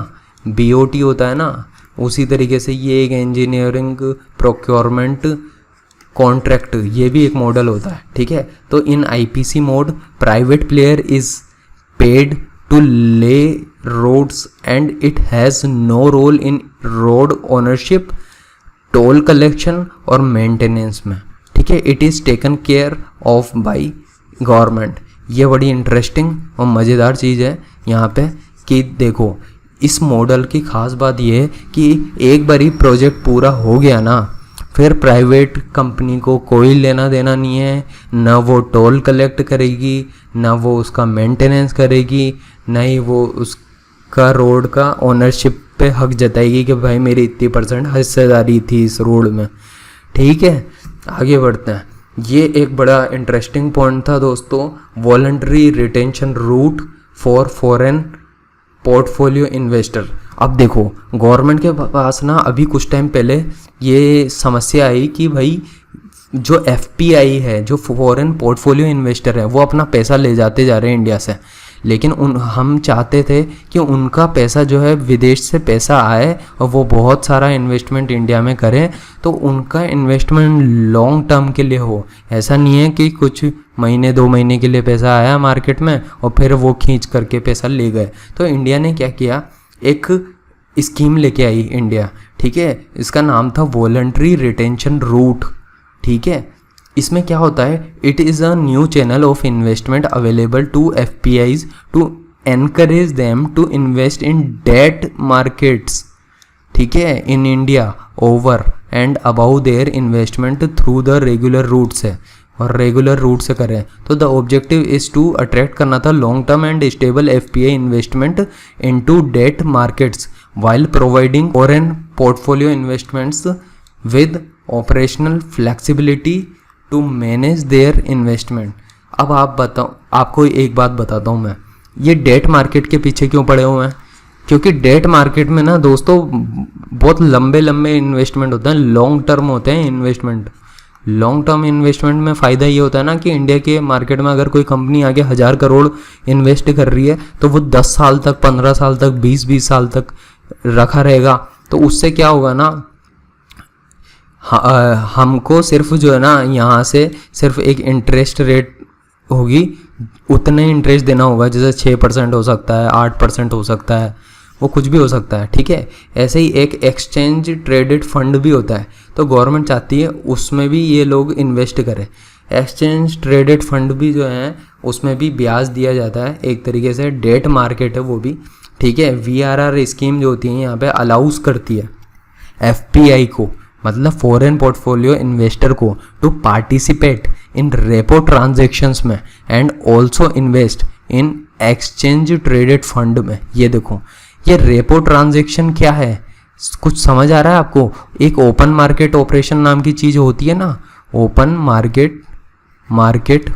Speaker 1: BOT होता है ना, उसी तरीके से ये एक इंजीनियरिंग प्रोक्योरमेंट कॉन्ट्रैक्ट, ये भी एक मॉडल होता है. ठीक है. तो in IPC mode private player is paid to lay roads and it has no role in road ownership, toll collection और मेंटेनेंस में. ठीक है. It is taken care of by government. ये बड़ी इंटरेस्टिंग और मज़ेदार चीज़ है यहाँ पे कि देखो इस मॉडल की ख़ास बात ये है कि एक बार ही प्रोजेक्ट पूरा हो गया ना, फिर प्राइवेट कंपनी को कोई लेना देना नहीं है. ना वो टोल कलेक्ट करेगी, ना वो उसका मेंटेनेंस करेगी, ना ही वो उसका रोड का ओनरशिप पे हक जताएगी कि भाई मेरी इतनी % हिस्सेदारी थी इस रोड में। ठीक है, आगे बढ़ते हैं। ये एक बड़ा इंटरेस्टिंग पॉइंट था दोस्तों, voluntary retention route for foreign portfolio investor. अब देखो गवर्नमेंट के पास ना अभी कुछ टाइम पहले ये समस्या आई कि भाई जो FPI है, जो फॉरेन पोर्टफोलियो इन्वेस्टर है, वो अपना पैसा ले जाते जा रहे हैं इंडिया से। लेकिन हम चाहते थे कि उनका पैसा जो है विदेश से पैसा आए और वो बहुत सारा इन्वेस्टमेंट इंडिया में करें, तो उनका इन्वेस्टमेंट लॉन्ग टर्म के लिए हो। ऐसा नहीं है कि कुछ महीने 2 महीने के लिए पैसा आया मार्केट में और फिर वो खींच करके पैसा ले गए। तो इंडिया ने क्या किया, एक स्कीम लेके आई इंडिया। ठीक है, इसका नाम था वॉलंटरी रिटेंशन रूट। ठीक है, इसमें क्या होता है, it is a new channel of investment available to FPIs to encourage them to invest in debt markets. ठीक है, in India over and above their investment through the regular routes है, और रेगुलर रूट से करें तो the objective is to attract करना था long term and stable FPI investment into debt markets while providing foreign portfolio investments with operational flexibility to manage their investment। अब आप बताओ, आपको एक बात बताता हूँ मैं, ये डेट मार्केट के पीछे क्यों पड़े हुए हैं? क्योंकि डेट मार्केट में ना दोस्तों बहुत लंबे लंबे इन्वेस्टमेंट होते हैं, लॉन्ग टर्म होते हैं इन्वेस्टमेंट। लॉन्ग टर्म इन्वेस्टमेंट में फ़ायदा ये होता है ना कि इंडिया के मार्केट में अगर कोई कंपनी आगे 1000 करोड़ इन्वेस्ट कर रही है तो वो 10 साल तक, 15 साल तक, 20 साल तक रखा रहेगा। तो उससे क्या होगा ना, हमको सिर्फ जो है ना यहाँ से सिर्फ एक इंटरेस्ट रेट होगी, उतने इंटरेस्ट देना होगा, जैसे 6% हो सकता है, 8% हो सकता है, वो कुछ भी हो सकता है। ठीक है, ऐसे ही एक एक्सचेंज ट्रेडेड फंड भी होता है, तो गवर्नमेंट चाहती है उसमें भी ये लोग इन्वेस्ट करें। एक्सचेंज ट्रेडेड फंड भी जो है उसमें भी ब्याज दिया जाता है, एक तरीके से डेट मार्केट है वो भी। ठीक है, VRR स्कीम जो होती है यहाँ पे अलाउस करती है FPI को, मतलब फॉरेन पोर्टफोलियो इन्वेस्टर को, to participate in repo transactions में and also invest in exchange traded fund में। ये देखो, ये रेपो ट्रांजेक्शन क्या है, कुछ समझ आ रहा है आपको? एक ओपन मार्केट ऑपरेशन नाम की चीज़ होती है ना, ओपन मार्केट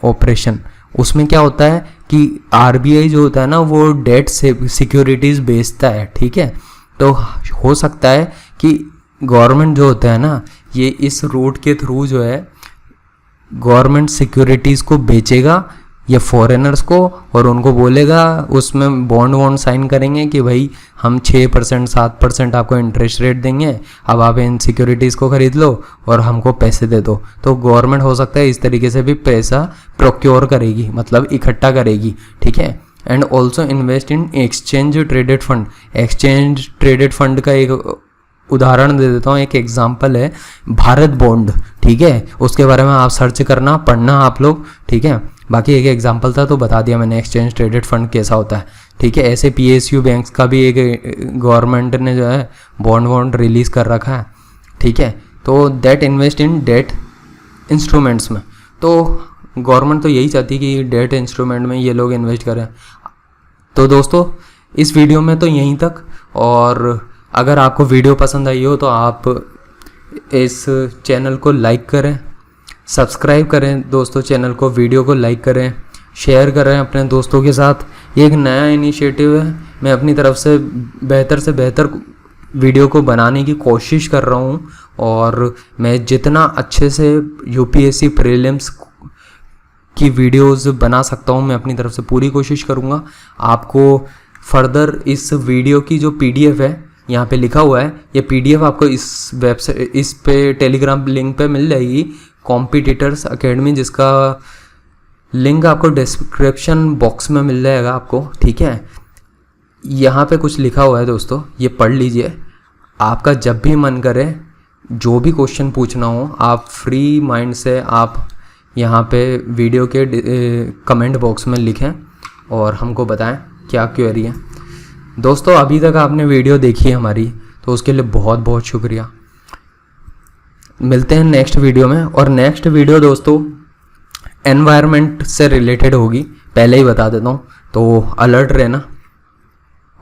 Speaker 1: ऑपरेशन। उसमें क्या होता है कि RBI जो होता है ना वो डेट सिक्योरिटीज़ बेचता है। ठीक है, तो हो सकता है कि गवर्नमेंट जो होता है ना, ये इस रूट के थ्रू जो है गवर्नमेंट सिक्योरिटीज़ को बेचेगा ये फॉरेनर्स को, और उनको बोलेगा, उसमें बॉन्ड साइन करेंगे कि भाई हम 6% 7% आपको इंटरेस्ट रेट देंगे, अब आप इन सिक्योरिटीज़ को ख़रीद लो और हमको पैसे दे दो। तो गवर्नमेंट हो सकता है इस तरीके से भी पैसा प्रोक्योर करेगी, मतलब इकट्ठा करेगी। ठीक है, and also invest in exchange traded fund. Exchange traded fund का एक उदाहरण दे देता हूँ, एक एग्जांपल है भारत बॉन्ड। ठीक है, उसके बारे में आप सर्च करना, पढ़ना आप लोग। ठीक है, बाकी एक एग्जांपल था तो बता दिया मैंने एक्सचेंज ट्रेडेड फंड कैसा होता है। ठीक है, ऐसे PSU बैंक्स का भी एक गवर्नमेंट ने जो है बॉन्ड रिलीज़ कर रखा है। ठीक है, तो that invest in debt instruments में। तो गवर्नमेंट तो यही चाहती है कि डेट इंस्ट्रूमेंट में ये लोग इन्वेस्ट करें। तो दोस्तों इस वीडियो में तो यहीं तक, और अगर आपको वीडियो पसंद आई हो तो आप इस चैनल को लाइक करें, सब्सक्राइब करें दोस्तों चैनल को, वीडियो को लाइक करें, शेयर करें अपने दोस्तों के साथ। ये एक नया इनिशिएटिव है, मैं अपनी तरफ से बेहतर वीडियो को बनाने की कोशिश कर रहा हूँ, और मैं जितना अच्छे से UPSC प्रीलिम्स की वीडियोस बना सकता हूँ मैं अपनी तरफ से पूरी कोशिश करूँगा। आपको फर्दर इस वीडियो की जो PDF है यहाँ पे लिखा हुआ है, ये PDF आपको इस वेबसाइट, इस पे टेलीग्राम लिंक पे मिल जाएगी, कॉम्पिटिटर्स अकेडमी, जिसका लिंक आपको डिस्क्रिप्शन बॉक्स में मिल जाएगा आपको। ठीक है, यहाँ पे कुछ लिखा हुआ है दोस्तों, ये पढ़ लीजिए। आपका जब भी मन करे, जो भी क्वेश्चन पूछना हो, आप फ्री माइंड से आप यहाँ पे वीडियो के कमेंट बॉक्स में लिखें और हमको बताएं क्या क्वेरी है। दोस्तों अभी तक आपने वीडियो देखी है हमारी, तो उसके लिए बहुत बहुत शुक्रिया। मिलते हैं नेक्स्ट वीडियो में, और नेक्स्ट वीडियो दोस्तों एनवायरनमेंट से रिलेटेड होगी, पहले ही बता देता हूँ, तो अलर्ट रहना।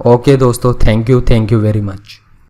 Speaker 1: ओके दोस्तों, थैंक यू वेरी मच।